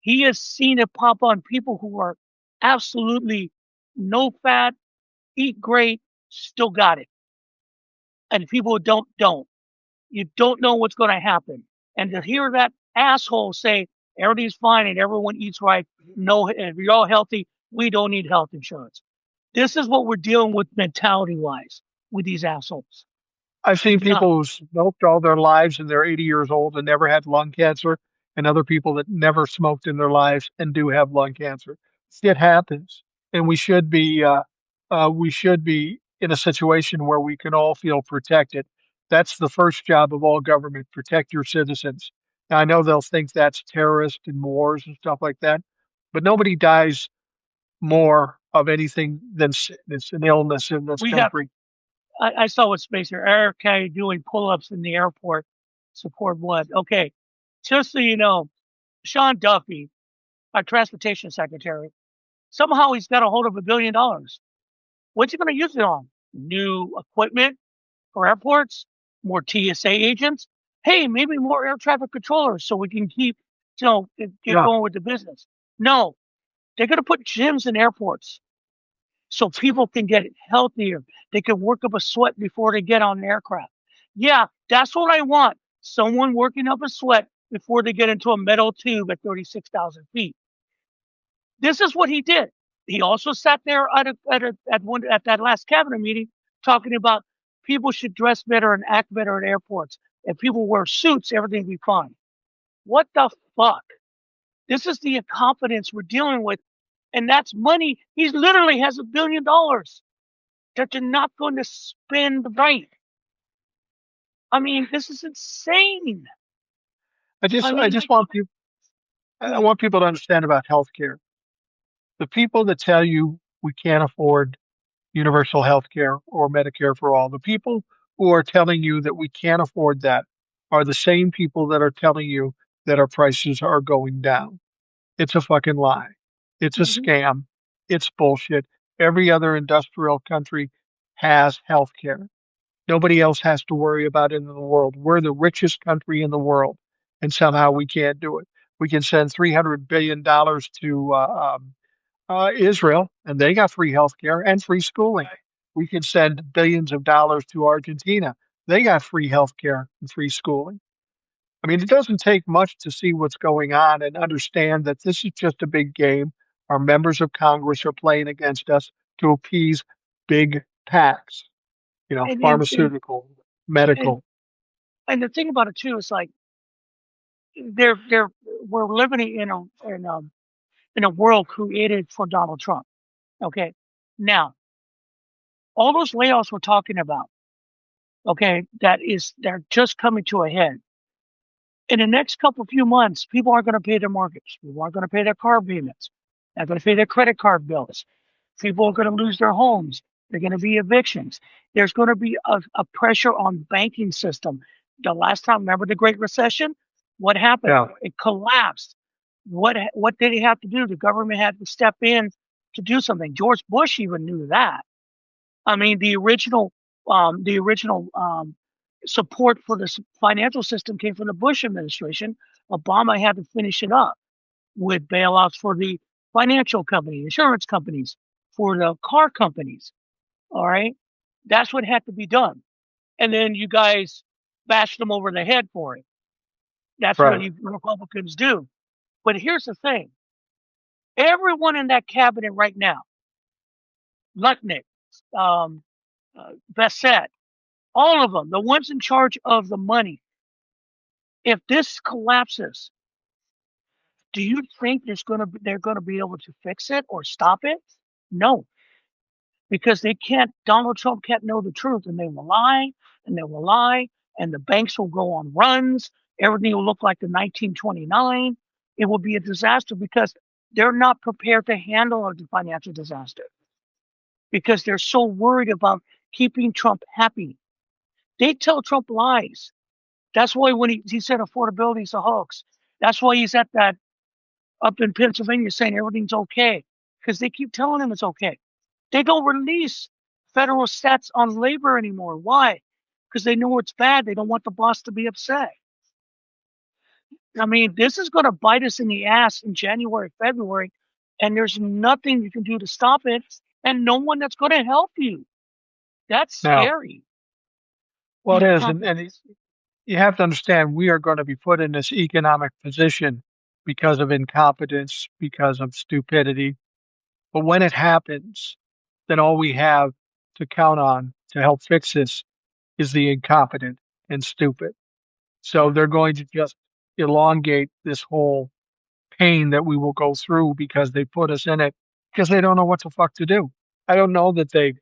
He has seen it pop on people who are absolutely no fat, eat great, still got it. And people who don't. You don't know what's going to happen. And to hear that asshole say everything's fine and everyone eats right, no, if you're all healthy, we don't need health insurance. This is what we're dealing with mentality wise with these assholes. I've seen Not people who smoked all their lives and they're 80 years old and never had lung cancer, and other people that never smoked in their lives and do have lung cancer. It happens, and we should be in a situation where we can all feel protected. That's the first job of all government: protect your citizens. Now, I know they'll think that's terrorists and wars and stuff like that, but nobody dies more of anything than sickness and illness in this we have. country. I saw what Spacer Eric Kay doing pull-ups in the airport. Support what? Okay, just so you know, Sean Duffy, our transportation secretary, somehow he's got a hold of $1 billion. What's he going to use it on? New equipment for airports, more TSA agents. Hey, maybe more air traffic controllers so we can keep, get Yeah. going with the business. No, they're going to put gyms in airports so people can get healthier. They can work up a sweat before they get on an aircraft. Yeah, that's what I want. Someone working up a sweat before they get into a metal tube at 36,000 feet. This is what he did. He also sat there at that last cabinet meeting talking about people should dress better and act better at airports. If people wear suits, everything will be fine. What the fuck? This is the incompetence we're dealing with, and that's money. He literally has $1 billion that they're not going to spend right. I mean, this is insane. I I mean, just want people. I yeah, want people to understand about healthcare. The people that tell you we can't afford universal health care or Medicare for all, the people who are telling you that we can't afford that are the same people that are telling you that our prices are going down. It's a fucking lie. It's a mhm, scam. It's bullshit. Every other industrial country has health care. Nobody else has to worry about it in the world. We're the richest country in the world, and somehow we can't do it. We can send $300 billion to Israel, and they got free healthcare and free schooling. We can send billions of dollars to Argentina. They got free healthcare and free schooling. I mean, it doesn't take much to see what's going on and understand that this is just a big game. Our members of Congress are playing against us to appease big PACs, And and and pharmaceutical, and, medical. and the thing about it too is like they're we're living in a world created for Donald Trump. Okay, now all those layoffs we're talking about, okay, they're just coming to a head. In the next couple few months, people aren't going to pay their mortgage. People aren't going to pay their car payments. They're going to pay their credit card bills. People are going to lose their homes. They're going to be evictions. There's going to be a pressure on banking system. The last time, remember the Great Recession? What happened? Yeah, It collapsed. What did he have to do? The government had to step in to do something. George Bush even knew that. I mean, the original support for the financial system came from the Bush administration. Obama had to finish it up with bailouts for the financial company, insurance companies, for the car companies. All right, that's what had to be done, and then you guys bashed them over the head for it. That's what right. you Republicans do. But here's the thing: everyone in that cabinet right now, Lutnick, um, Bassett, all of them, the ones in charge of the money, if this collapses, do you think they're gonna be able to fix it or stop it? No, because they can't. Donald Trump can't know the truth, and they will lie, and they will lie, and the banks will go on runs. Everything will look like the 1929. It will be a disaster because they're not prepared to handle a financial disaster because they're so worried about keeping Trump happy. They tell Trump lies. That's why when he said affordability is a hoax, that's why he's at that up in Pennsylvania saying everything's okay because they keep telling him it's okay. They don't release federal stats on labor anymore. Why? Because they know it's bad. They don't want the boss to be upset. I mean, this is going to bite us in the ass in January, February, and there's nothing you can do to stop it, and no one that's going to help you. That's Now, scary. well, The it is, and incompetence. you have to understand we are going to be put in this economic position because of incompetence, because of stupidity. But when it happens, then all we have to count on to help fix this is the incompetent and stupid. So they're going to just elongate this whole pain that we will go through because they put us in it because they don't know what the fuck to do. I don't know that they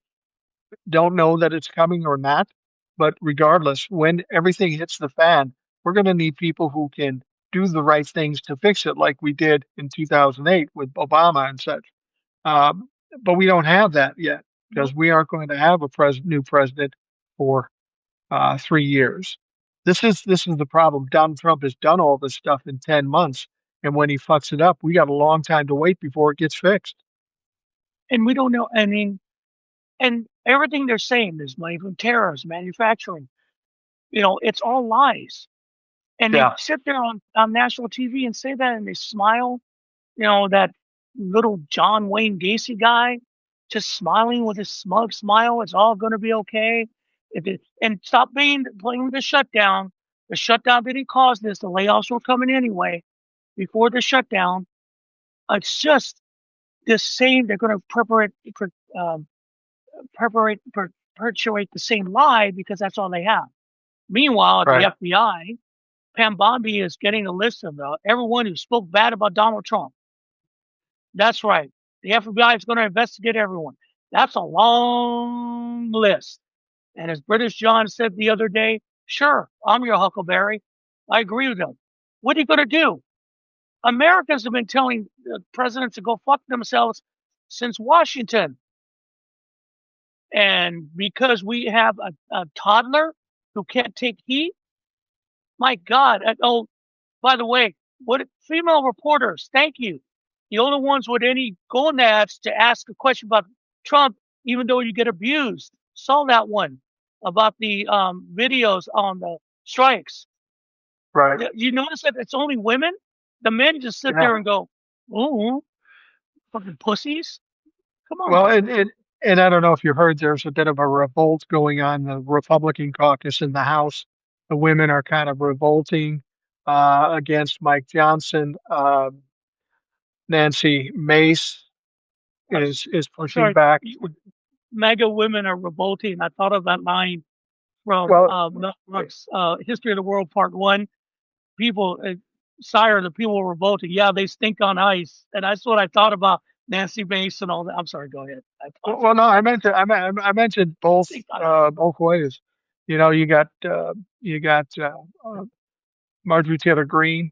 don't know that it's coming or not, but regardless, when everything hits the fan, we're going to need people who can do the right things to fix it, like we did in 2008 with Obama and such. Um, but we don't have that yet because Nope. we aren't going to have a new president for 3 years. This is the problem. Donald Trump has done all this stuff in 10 months, and when he fucks it up, we got a long time to wait before it gets fixed. And we don't know. I mean, and everything they're saying is money from tariffs, manufacturing. It's all lies. And they Yeah, sit there on national TV and say that and they smile. That little John Wayne Gacy guy just smiling with his smug smile. It's all going to be okay. And stop playing the shutdown. The shutdown didn't cause this. The layoffs were coming anyway before the shutdown. It's just the same. They're going to um, perpetuate the same lie because that's all they have. Meanwhile, at the right. FBI, Pam Bondi is getting a list of everyone who spoke bad about Donald Trump. That's right. The FBI is going to investigate everyone. That's a long list. And as British John said the other day, sure, I'm your Huckleberry. I agree with him. What are you going to do? Americans have been telling the presidents to go fuck themselves since Washington. And because we have a toddler who can't take heat, my God. Oh, by the way, what female reporters, thank you. The only ones with any gonads to ask a question about Trump, even though you get abused. Saw that one about the videos on the strikes. Right. You notice that it's only women? The men just sit Yeah. there and go, "Oh, fucking pussies. Come Well, on." and I don't know if you heard, there's a bit of a revolt going on in the Republican caucus in the House. The women are kind of revolting. against Mike Johnson. Nancy Mace Uh, is pushing sorry, back. MAGA women are revolting. I thought of that line from Well, Mel Brooks, History of the World Part One. People, sire, the people revolting. Yeah, they stink on ice, and that's what I thought about Nancy Mace and all that. I'm sorry. Go ahead. I apologize. no, I mentioned both Stink on ice. both ways. You know, you got Marjorie Taylor Greene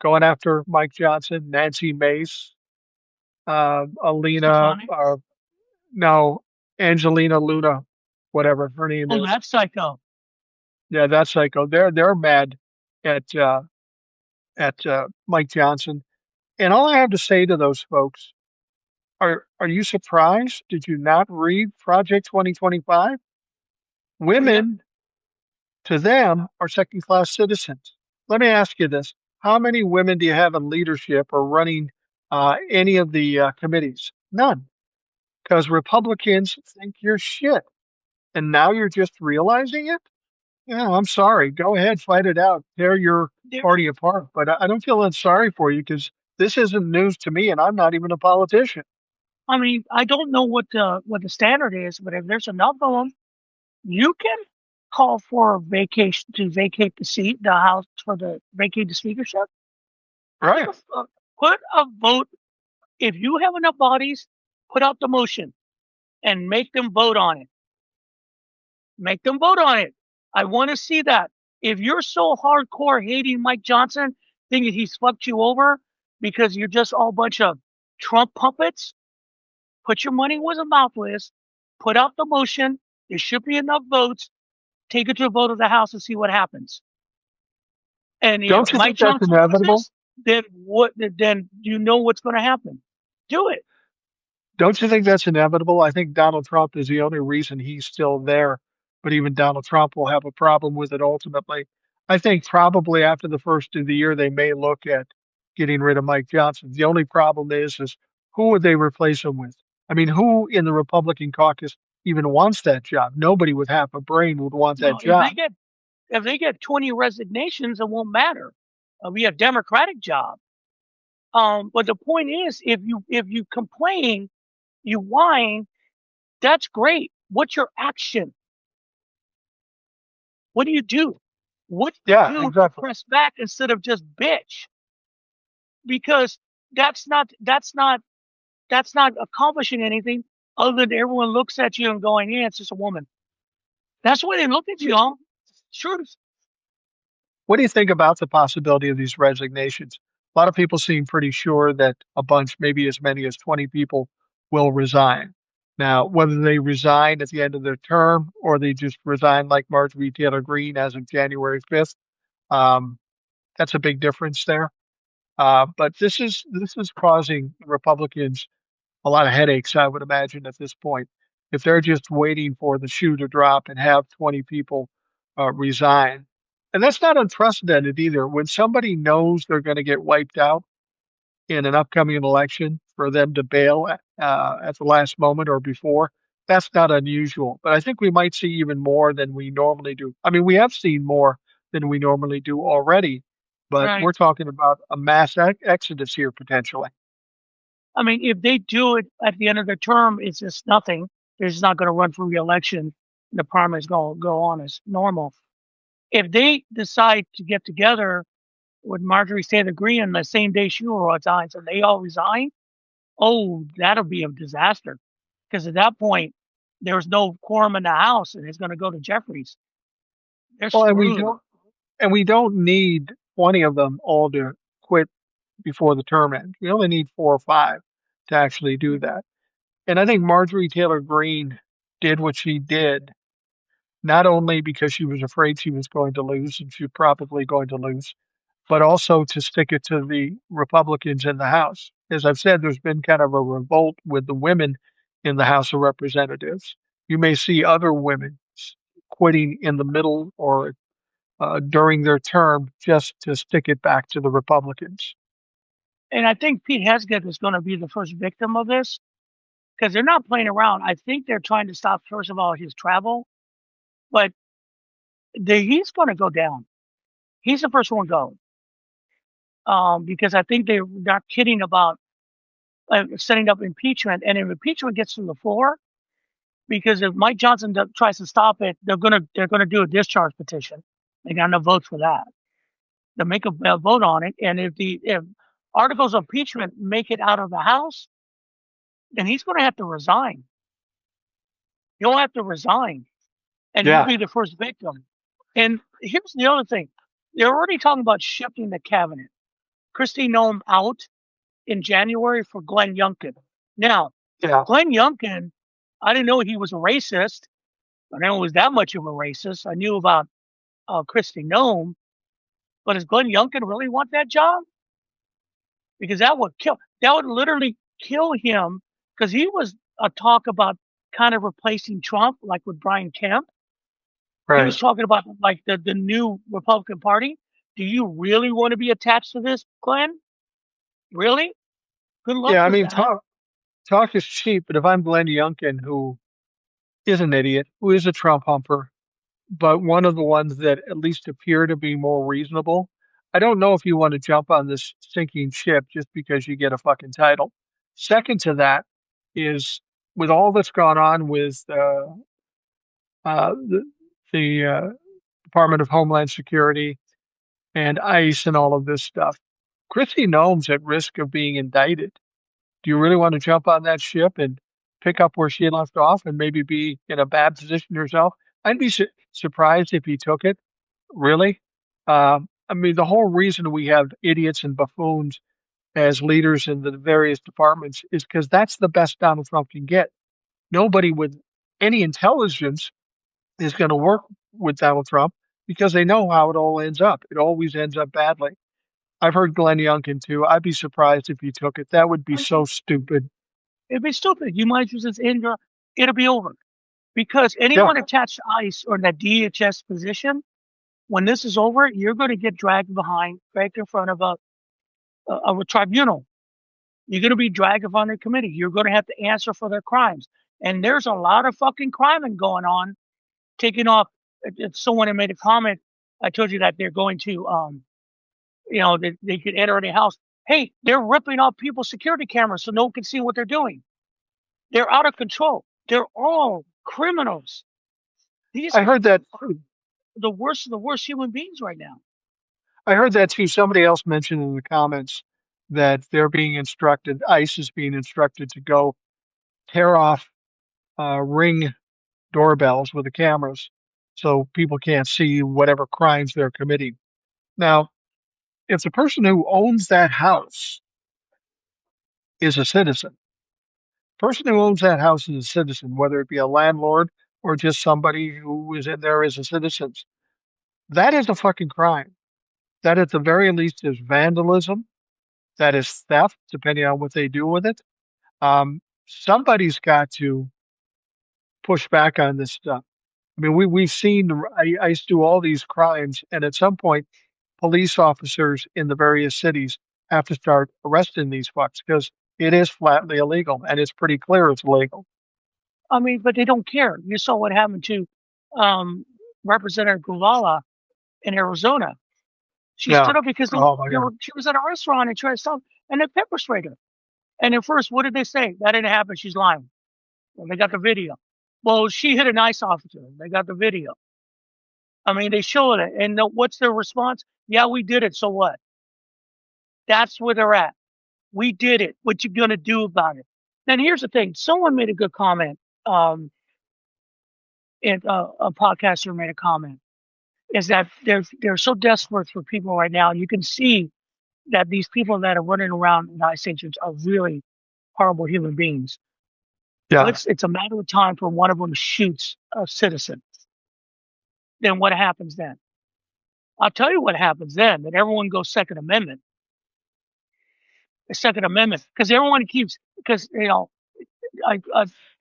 going after Mike Johnson, Nancy Mace, Alina, Stefanik. no, Angelina Luna, whatever her name Oh, is. that's psycho. Yeah, that's psycho. They're mad at Mike Johnson. And all I have to say to those folks, are you surprised? Did you not read Project 2025? Oh yeah. Women to them are second class citizens. Let me ask you this. How many women do you have in leadership or running any of the committees? None, because Republicans think you're shit. And now you're just realizing it? Yeah, I'm sorry. Go ahead, fight it out. Tear your There, party apart. But I don't feel that sorry for you because this isn't news to me, and I'm not even a politician. I mean, I don't know what the standard is, but if there's enough of them, you can call for a vacation to vacate the seat, the House for the vacate the speakership. Put Right. put a vote. If you have enough bodies, put out the motion and make them vote on it. Make them vote on it. I want to see that. If you're so hardcore hating Mike Johnson, thinking he's fucked you over because you're just all bunch of Trump puppets, put your money where the mouth is, put out the motion. There should be enough votes. Take it to a vote of the House and see what happens. And if Don't you Mike think that's Johnson inevitable? loses, then what? Then you know what's going to happen. Do it. Don't you think that's inevitable? I think Donald Trump is the only reason he's still there, but even Donald Trump will have a problem with it ultimately. I think probably after the first of the year, they may look at getting rid of Mike Johnson. The only problem is who would they replace him with? I mean, who in the Republican caucus even wants that job? Nobody with half a brain would want that Well, if they job. get 20 resignations, it won't matter. We have Democratic job. But the point is, if you complain, you whine, that's great. What's your action? What do you do? What do you Yeah, do to exactly. press back instead of just bitch? Because that's not accomplishing anything other than everyone looks at you and going, yeah, it's just a woman. That's the way they look at you, all. Truth. What do you think about the possibility of these resignations? A lot of people seem pretty sure that a bunch, maybe as many as 20 people, will resign. Now, whether they resign at the end of their term or they just resign like Marjorie Taylor Greene as of January 5th, um, that's a big difference there. But this is causing Republicans a lot of headaches, I would imagine, at this point. If they're just waiting for the shoe to drop and have 20 people resign. And that's not unprecedented either. When somebody knows they're going to get wiped out in an upcoming election, for them to bail at the last moment or before, that's not unusual. But I think we might see even more than we normally do. I mean, we have seen more than we normally do already, but Right. we're talking about a mass exodus here potentially. I mean, if they do it at the end of their term, it's just nothing. They're just not going to run for reelection. The primary is going to go on as normal. If they decide to get together with Marjorie Taylor Greene the same day she resigns and they all resign, oh, that'll be a disaster. Because at that point, there's no quorum in the House and it's going to go to Jeffries. They're Well, screwed. and we don't need 20 of them all to quit before the term ends. We only need 4 or 5 to actually do that. And I think Marjorie Taylor Greene did what she did, not only because she was afraid she was going to lose and she was probably going to lose, but also to stick it to the Republicans in the House. As I've said, there's been kind of a revolt with the women in the House of Representatives. You may see other women quitting in the middle or during their term just to stick it back to the Republicans. And I think Pete Hesget is going to be the first victim of this because they're not playing around. I think they're trying to stop, first of all, his travel, but he's going to go down. He's the first one go. because I think they're not kidding about setting up impeachment. And if impeachment gets to the floor, because if Mike Johnson tries to stop it, they're gonna do a discharge petition. They got enough votes for that. They'll make a vote on it, and if articles of impeachment make it out of the House, then he's going to have to resign. He'll have to resign, and he'll Yeah. be the first victim. And here's the other thing: they're already talking about shifting the cabinet. Kristi Noem out in January for Glenn Youngkin. Now, Yeah. Glenn Youngkin, I didn't know he was a racist. I didn't know he was that much of a racist. I knew about Kristi Noem, but does Glenn Youngkin really want that job? Because that would literally kill him, because he was a talk about kind of replacing Trump, like with Brian Kemp. He was Right. talking about like the new Republican Party. Do you really want to be attached to this, Glenn? Really? Good luck Yeah. I with mean, that. talk is cheap, but if I'm Glenn Youngkin, who is an idiot, who is a Trump humper, but one of the ones that at least appear to be more reasonable, I don't know if you want to jump on this sinking ship just because you get a fucking title. Second to that is with all that's gone on with the, the Department of Homeland Security and ICE and all of this stuff, Chrissy Noem's at risk of being indicted. Do you really want to jump on that ship and pick up where she left off and maybe be in a bad position yourself? I'd be surprised if he took it. Really? I mean, the whole reason we have idiots and buffoons as leaders in the various departments is because that's the best Donald Trump can get. Nobody with any intelligence is going to work with Donald Trump because they know how it all ends up. It always ends up badly. I've heard Glenn Youngkin too. I'd be surprised if he took it. That would be so stupid. It'd be stupid. You might use this in it'll be over. Because Yeah, anyone attached to ICE or that DHS position, when this is over, you're going to get dragged in front of a tribunal. You're going to be dragged in front of a committee. You're going to have to answer for their crimes. And there's a lot of fucking crime going on, taking off. If someone had made a comment, I told you that they're going to, they could enter any house. Hey, they're ripping off people's security cameras so no one can see what they're doing. They're out of control. They're all criminals. These I are heard that. the worst of the worst human beings right now. I heard that too. Somebody else mentioned in the comments that they're being instructed, ICE is being instructed to go tear off Ring doorbells with the cameras so people can't see whatever crimes they're committing. Now, if the person who owns that house is a citizen, person who owns that house is a citizen, whether it be a landlord or just somebody who is in there as a citizen, that is a fucking crime. That at the very least is vandalism. That is theft, depending on what they do with it. Somebody's got to push back on this stuff. I mean, we've seen ICE do all these crimes, and at some point, police officers in the various cities have to start arresting these fucks because it is flatly illegal, and it's pretty clear it's illegal. I mean, but they don't care. You saw what happened to um, Representative Guvala in Arizona. She Yeah. stood up because Oh my God. she was at a restaurant and tried to stop, and they pepper sprayed her. And at first, what did they say? That didn't happen. She's lying. Well, they got the video. Well, she hit a nice officer. They got the video. I mean, they showed it. And what's their response? Yeah, we did it. So what? That's where they're at. We did it. What you gonna do about it? Then here's the thing. Someone made a good comment. Um, a podcaster made a comment. Is that they're so desperate for people right now. You can see that these people that are running around in ICE agents are really horrible human beings. Yeah. It's a matter of time for one of them shoots a citizen. Then what happens then? I'll tell you what happens then. That everyone goes Second Amendment. The Second Amendment, because everyone keeps because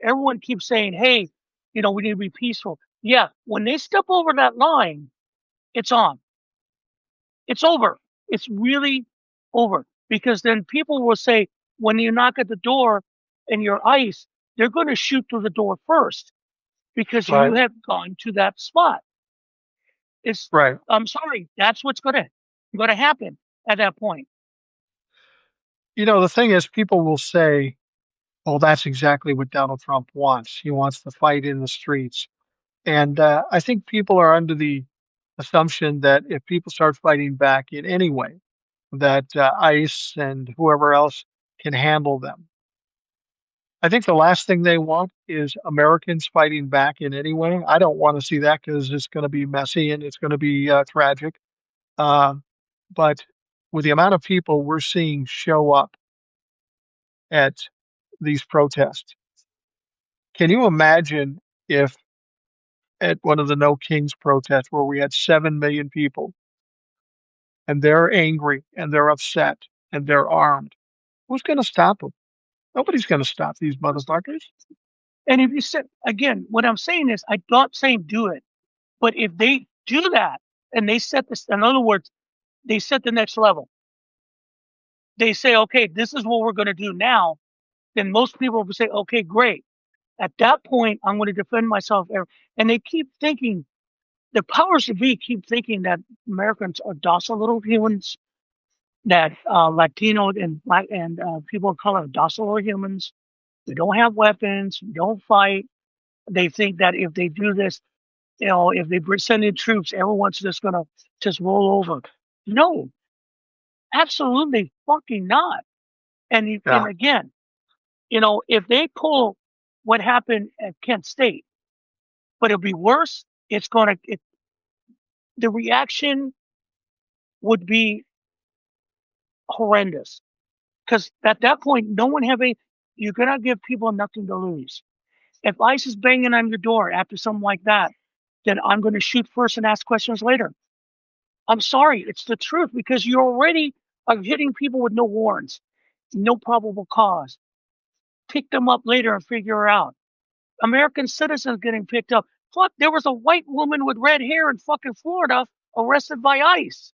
everyone keeps saying, hey, we need to be peaceful. Yeah, when they step over that line, it's on. It's over. It's really over because then people will say when you knock at the door and you're ICE, they're going to shoot through the door first because you Right. have gone to that spot. It's Right. I'm sorry, that's what's going to happen at that point. The thing is, people will say, "Oh, that's exactly what Donald Trump wants. He wants the fight in the streets." And I think people are under the assumption that if people start fighting back in any way, that ICE and whoever else can handle them. I think the last thing they want is Americans fighting back in any way. I don't want to see that because it's going to be messy and it's going to be tragic. Uh, but with the amount of people we're seeing show up at these protests, can you imagine if at one of the No Kings protests where we had 7 million people and they're angry and they're upset and they're armed? Who's going to stop them? Nobody's going to stop these motherfuckers. And if you said again, what I'm saying is, I'm not saying do it, but if they do that and they set this, in other words, they set the next level. They say, okay, this is what we're going to do now. Then most people will say, okay, great. At that point, I'm going to defend myself. And they keep thinking, the powers to be keep thinking that Americans are docile little humans, that Latino and black and people of color are docile little humans. We don't have weapons. We don't fight. They think that if they do this, if they send in troops, everyone's just going to just roll over. No, absolutely fucking not. And Yeah. again, if they pull what happened at Kent State, but it'll be worse. The reaction would be horrendous because at that point, no one have a. You're gonna give people nothing to lose. If ICE is banging on your door after something like that, then I'm going to shoot first and ask questions later. I'm sorry, it's the truth because you already are hitting people with no warrants, no probable cause. Pick them up later and figure out. American citizens getting picked up. Fuck, there was a white woman with red hair in fucking Florida arrested by ICE.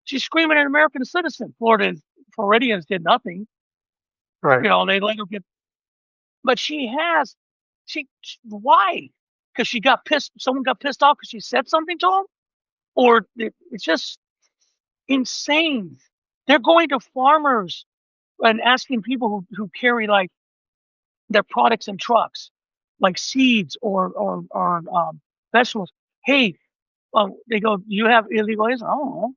She's screaming at an American citizen. Floridians did nothing. Right. They let her get, but why? Because she got pissed. Someone got pissed off because she said something to him, or it's just insane. They're going to farmers and asking people who carry like their products in trucks, like seeds or vegetables. Hey, they go, you have illegal aliens? I don't know.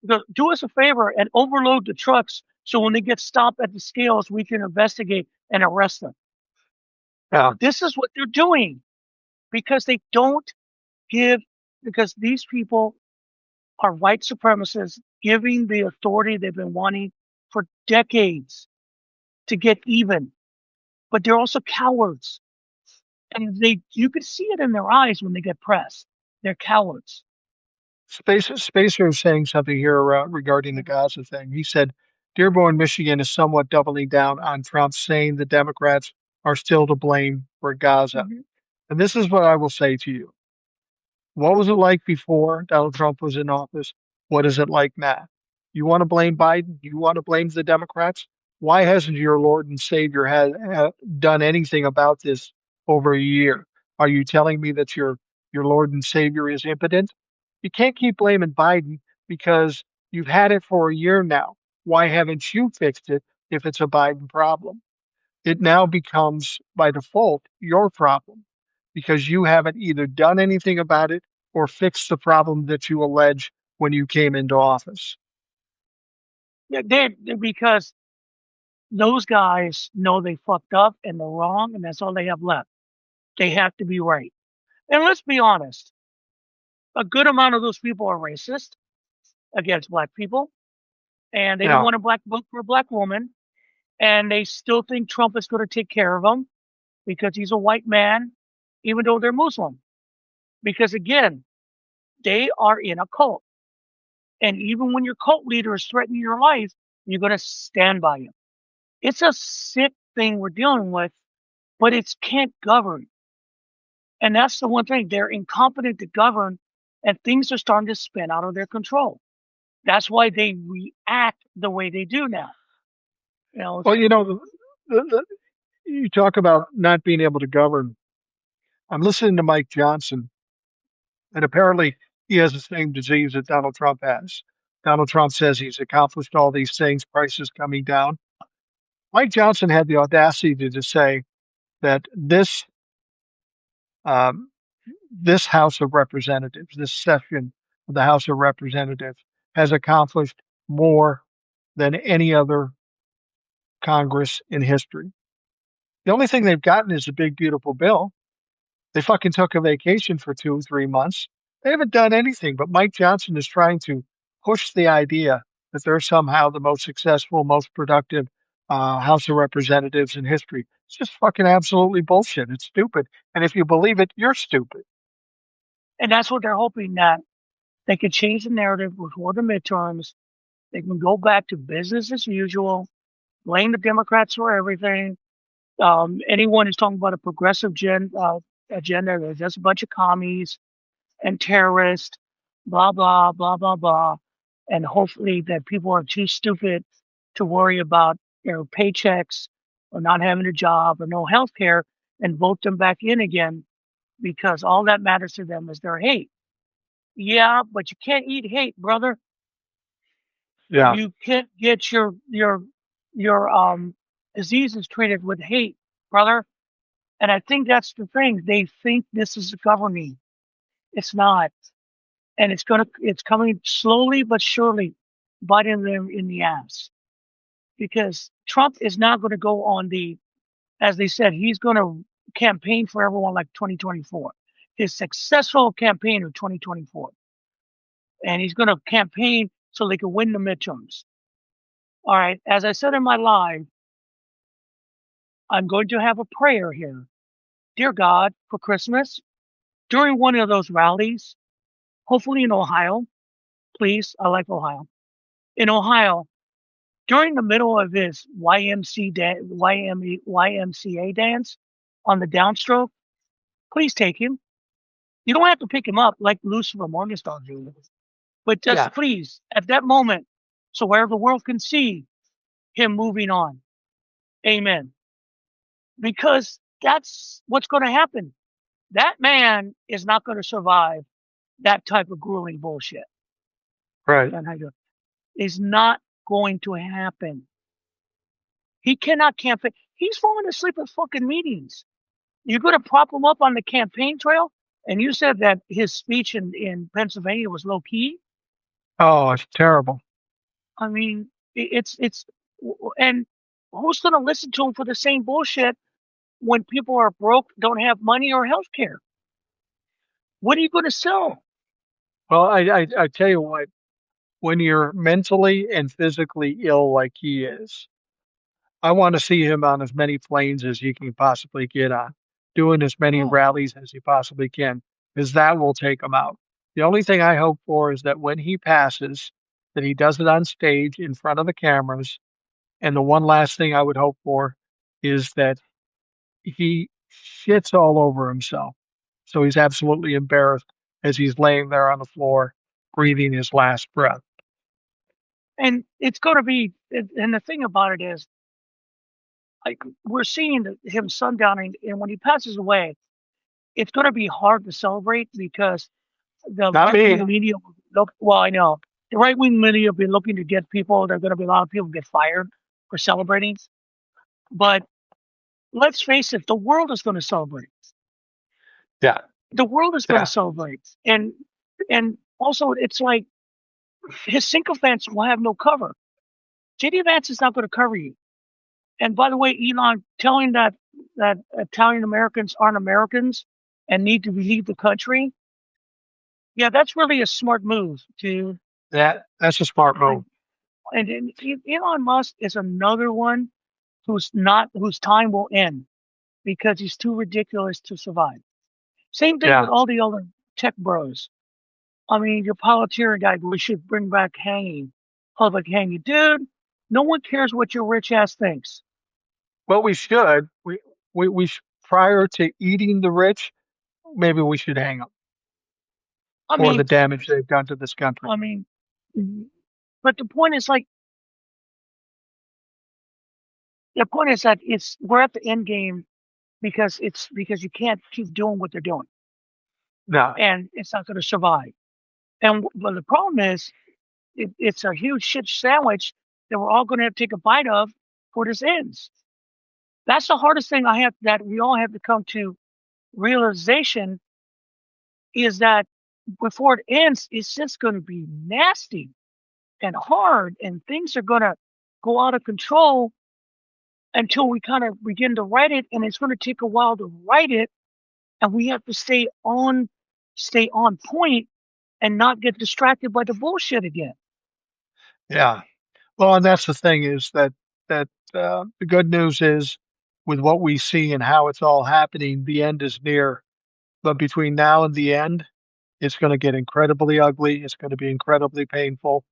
They go, do us a favor and overload the trucks so when they get stopped at the scales, we can investigate and arrest them. Yeah. This is what they're doing because they don't give, because these people are white supremacists giving the authority they've been wanting for decades to get even. But they're also cowards. And you could see it in their eyes when they get pressed. They're cowards. Spacer is saying something here regarding the Gaza thing. He said, Dearborn, Michigan is somewhat doubling down on Trump, saying the Democrats are still to blame for Gaza. Mhm. And this is what I will say to you. What was it like before Donald Trump was in office? What is it like now? You want to blame Biden? You want to blame the Democrats? Why hasn't your Lord and Savior done anything about this over a year? Are you telling me that your Lord and Savior is impotent? You can't keep blaming Biden because you've had it for a year now. Why haven't you fixed it if it's a Biden problem? It now becomes by default your problem because you haven't either done anything about it or fixed the problem that you allege when you came into office. Yeah, because those guys know they fucked up and they're wrong, and that's all they have left. They have to be right. And let's be honest, a good amount of those people are racist against black people, and they don't Yeah. want a black vote for a black woman, and they still think Trump is going to take care of them because he's a white man, even though they're Muslim. Because again, they are in a cult. And even when your cult leader is threatening your life, you're going to stand by him. It's a sick thing we're dealing with, but it can't govern. And that's the one thing. They're incompetent to govern, and things are starting to spin out of their control. That's why they react the way they do now. Well, you talk about not being able to govern. I'm listening to Mike Johnson, and apparently he has the same disease that Donald Trump has. Donald Trump says he's accomplished all these things, prices coming down. Mike Johnson had the audacity to say that um, this House of Representatives, this session of the House of Representatives, has accomplished more than any other Congress in history. The only thing they've gotten is a big, beautiful bill. They fucking took a vacation for 2, 3 months. They haven't done anything, but Mike Johnson is trying to push the idea that they're somehow the most successful, most productive House of Representatives in history. It's just fucking absolutely bullshit. It's stupid. And if you believe it, you're stupid. And that's what they're hoping, that they can change the narrative before the midterms. They can go back to business as usual, blame the Democrats for everything. Anyone who's talking about a progressive agenda, they're just a bunch of commies and terrorists, blah, blah, blah, blah, blah. And hopefully that people are too stupid to worry about their paychecks or not having a job or no health care, and vote them back in again, because all that matters to them is their hate. Yeah, but you can't eat hate, brother. Yeah. You can't get your diseases treated with hate, brother. And I think that's the thing. They think this is governing. It's not. And it's coming slowly but surely, biting them in the ass. Because Trump is not going to go on as they said, he's going to campaign for everyone like 2024. His successful campaign of 2024. And he's going to campaign so they can win the midterms. All right. As I said in my live, I'm going to have a prayer here. Dear God, for Christmas, during one of those rallies, hopefully in Ohio, please, I like Ohio. In Ohio, during the middle of his YMCA dance on the downstroke, please take him. You don't have to pick him up like Lucifer Morgenstern Jr., but Yeah. just please, at that moment, so where the world can see him moving on. Amen. Because that's what's going to happen. That man is not going to survive that type of grueling bullshit. Right. Is not going to happen. He cannot campaign. He's falling asleep at fucking meetings. You're going to prop him up on the campaign trail? And you said that his speech in Pennsylvania was low key? Oh, it's terrible. I mean, it's, and who's going to listen to him for the same bullshit when people are broke, don't have money or health care? What are you going to sell? Well, I tell you what, when you're mentally and physically ill like he is, I want to see him on as many planes as he can possibly get on, doing as many Oh, rallies as he possibly can, because that will take him out. The only thing I hope for is that when he passes, that he does it on stage in front of the cameras. And the one last thing I would hope for is that he shits all over himself. So he's absolutely embarrassed as he's laying there on the floor, breathing his last breath. and it's going to be, and the thing about it is, like, we're seeing him sundowning, and when he passes away, it's going to be hard to celebrate because the Not right me. wing media will look. Well, I know the right wing media will be looking to get people. There are going to be a lot of people get fired for celebrating. But let's face it, the world is going to celebrate. Yeah. The world is going Yeah. to celebrate, and also it's like his sycophants will have no cover. JD Vance is not going to cover you. And by the way, Elon telling that Italian Americans aren't Americans and need to leave the country. Yeah, that's really a smart move to. That's a smart move. And Elon Musk is another one whose time will end because he's too ridiculous to survive. Same thing Yeah. with all the other tech bros. I mean, your politician guy, we should bring back public hanging. Dude, no one cares what your rich ass thinks. Well, we should. Prior to eating the rich, maybe we should hang them I for the mean, damage they've done to this country. I mean, mhm. But the point is that we're at the end game because you can't keep doing what they're doing, No. and it's not going to survive. And well, the problem is it's a huge shit sandwich that we're all going to have to take a bite of before this ends. That's the hardest thing that we all have to come to realization is that before it ends, it's just going to be nasty and hard, and things are going to go out of control until we kind of begin to write it. And it's going to take a while to write it. And we have to stay on point and not get distracted by the bullshit again. Yeah. Well, and that's the thing is that the good news is with what we see and how it's all happening, the end is near. But between now and the end, it's going to get incredibly ugly. It's going to be incredibly painful.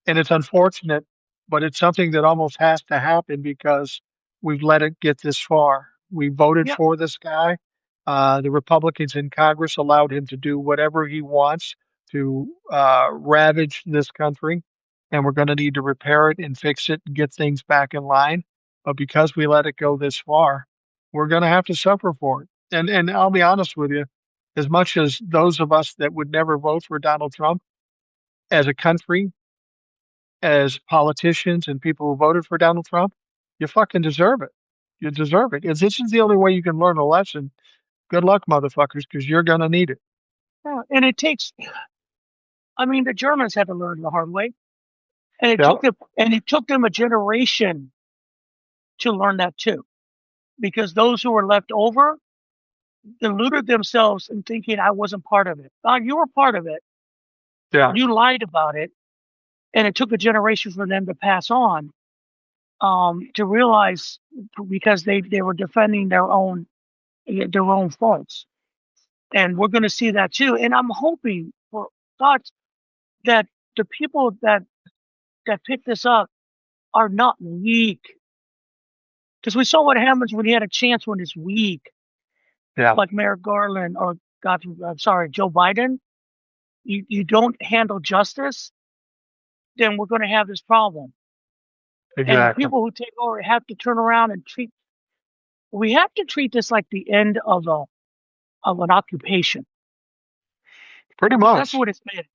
And it's unfortunate, but it's something that almost has to happen because we've let it get this far. We voted Yeah. for this guy. The Republicans in Congress allowed him to do whatever he wants to ravage this country. And we're going to need to repair it and fix it and get things back in line. But because we let it go this far, we're going to have to suffer for it. And I'll be honest with you, as much as those of us that would never vote for Donald Trump, as a country, as politicians and people who voted for Donald Trump, you fucking deserve it. You deserve it. If this is the only way you can learn a lesson, good luck, motherfuckers, because you're gonna need it. Yeah. And I mean, the Germans had to learn the hard way. And Yep. it took them a generation to learn that too. Because those who were left over deluded themselves in thinking I wasn't part of it. You were part of it. Yeah. You lied about it. And it took a generation for them to pass on, to realize because they were defending their own faults. And we're going to see that too. And I'm hoping for God that the people that pick this up are not weak. Because we saw what happens when you had a chance when it's weak, Yeah. like Merrick Garland or Joe Biden. You don't handle justice, then we're going to have this problem. And the Exactly. people who take over have to turn around and we have to treat this like the end of an occupation. Pretty That's much. what it's been.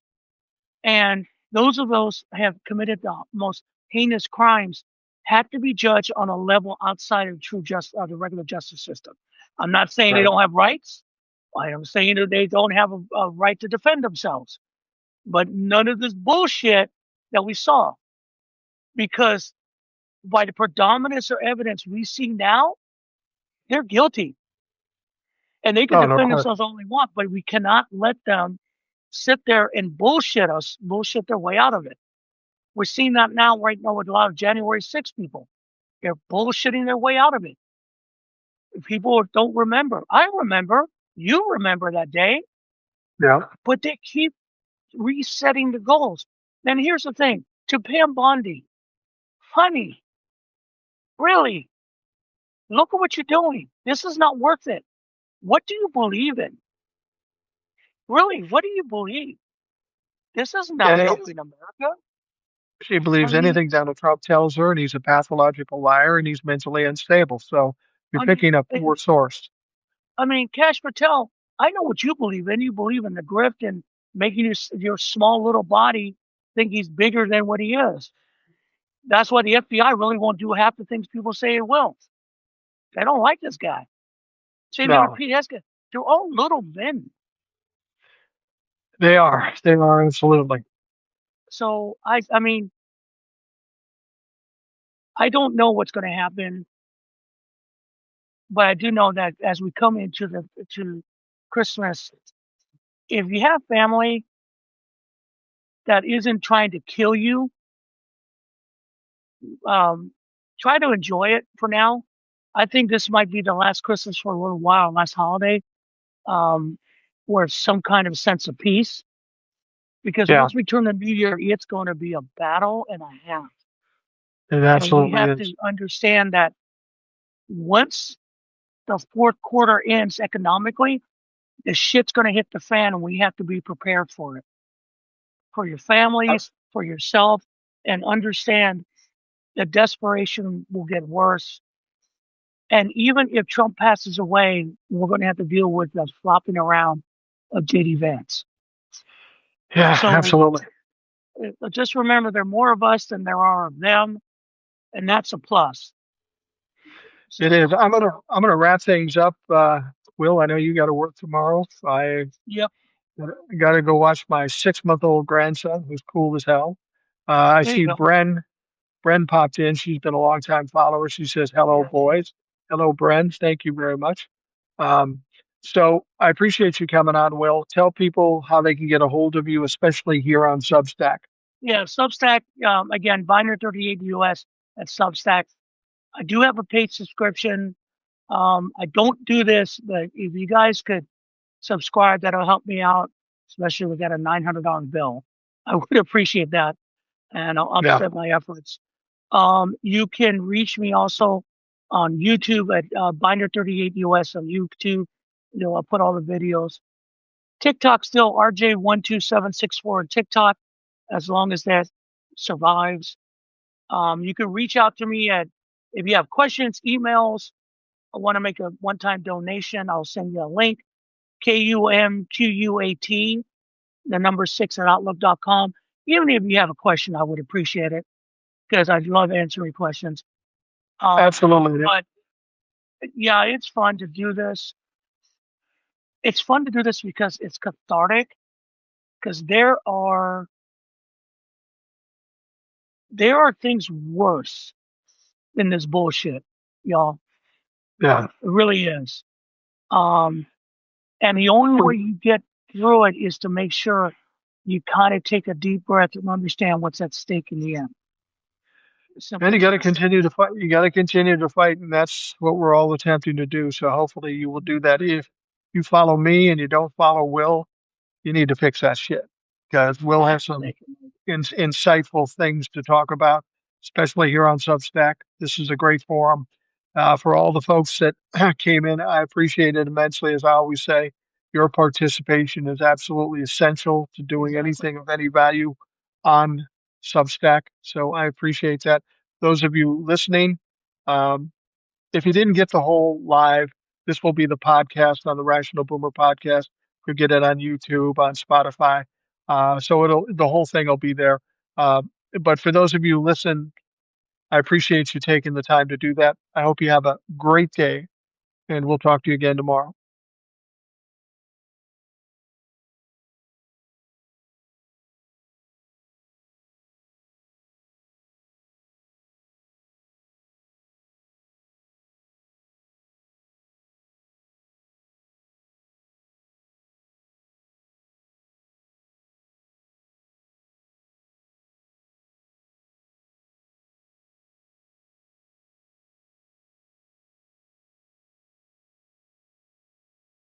And those of us have committed the most heinous crimes have to be judged on a level outside of the regular justice system. I'm not saying they Right. don't have rights. I am saying that they don't have a right to defend themselves. But none of this bullshit that we saw, because by the predominance of evidence we see now, they're guilty. And they can Oh, no defend question. themselves all they want, but we cannot let them sit there and bullshit their way out of it. We're seeing that now right now with a lot of January 6 people. They're bullshitting their way out of it. People don't remember. I remember. You remember that day, Yeah. but they keep resetting the goals. And here's the thing to Pam Bondi, honey, really, look at what you're doing. This is not worth it. What do you believe in? Really, what do you believe? This is not And helping America. she I believes mean, anything Donald Trump tells her, and he's a pathological liar, and he's mentally unstable. So you're I mean, picking a eh, poor source. Cash Patel. I know what you believe in. You believe in the grift and making your small little body think he's bigger than what he is. That's why the FBI really won't do half the things people say it will. They don't like this guy. Same thing with No, Pete Heske. They're all little men. they are. They are absolutely. So I mean, I don't know what's going to happen, but I do know that as we come into to Christmas, if you have family that isn't trying to kill you, um, try to enjoy it for now. I think this might be the last Christmas for a little while, last holiday, um, where it's some kind of sense of peace. Because Yeah, once we turn the new year, it's going to be a battle and a half. it And we absolutely have is. to understand that once the fourth quarter ends economically, the shit's going to hit the fan and we have to be prepared for it. For your families, for yourself, and understand the desperation will get worse. And even if Trump passes away, we're going to have to deal with the flopping around of JD Vance. Yeah, So absolutely. just remember there are more of us than there are of them. And that's a plus. It So, is. I'm gonna wrap things up. Will, I know you got to work tomorrow. I yep, got to go watch my 6-month-old grandson, who's cool as hell. I there you see go. Bren popped in. She's been a long time follower. She says, "Hello, boys." Hello, Bren. Thank you very much. Um, so I appreciate you coming on, Will. Tell people how they can get a hold of you, especially here on Substack. Yeah, Substack, again, Binder38 US at Substack. I do have a paid subscription. I don't do this, but if you guys could subscribe, that'll help me out, especially with that a $900 bill. I would appreciate that, and I'll Yeah, upset my efforts. You can reach me also on YouTube at Binder38 US on YouTube. You know, I'll put all the videos. TikTok still RJ12764 on TikTok, as long as that survives. You can reach out to me at if you have questions, emails. I want to make a one-time donation. I'll send you a link. KUMQUAT, the number 6 at outlook.com. Even if you have a question, I would appreciate it because I love answering questions. absolutely. But yeah, it's fun to do this. It's fun to do this because it's cathartic. Because there are things worse than this bullshit, y'all. Yeah. It really is. Um, and the only way you get through it is to make sure you kind of take a deep breath and understand what's at stake in the end. And Simple you as got to that. continue to fight. You got to continue to fight, and that's what we're all attempting to do. So hopefully you will do that. If you follow me and you don't follow Will, you need to fix that shit because we'll have some Thank you. insightful things to talk about, especially here on Substack. This is a great forum. For all the folks that came in, I appreciate it immensely. As I always say, your participation is absolutely essential to doing Exactly. anything of any value on Substack. So I appreciate that. Those of you listening, um, if you didn't get the whole live, this will be the podcast on the Rational Boomer podcast. You'll get it on YouTube, on Spotify. So the whole thing will be there. Uh, but for those of you who listen, I appreciate you taking the time to do that. I hope you have a great day, and we'll talk to you again tomorrow.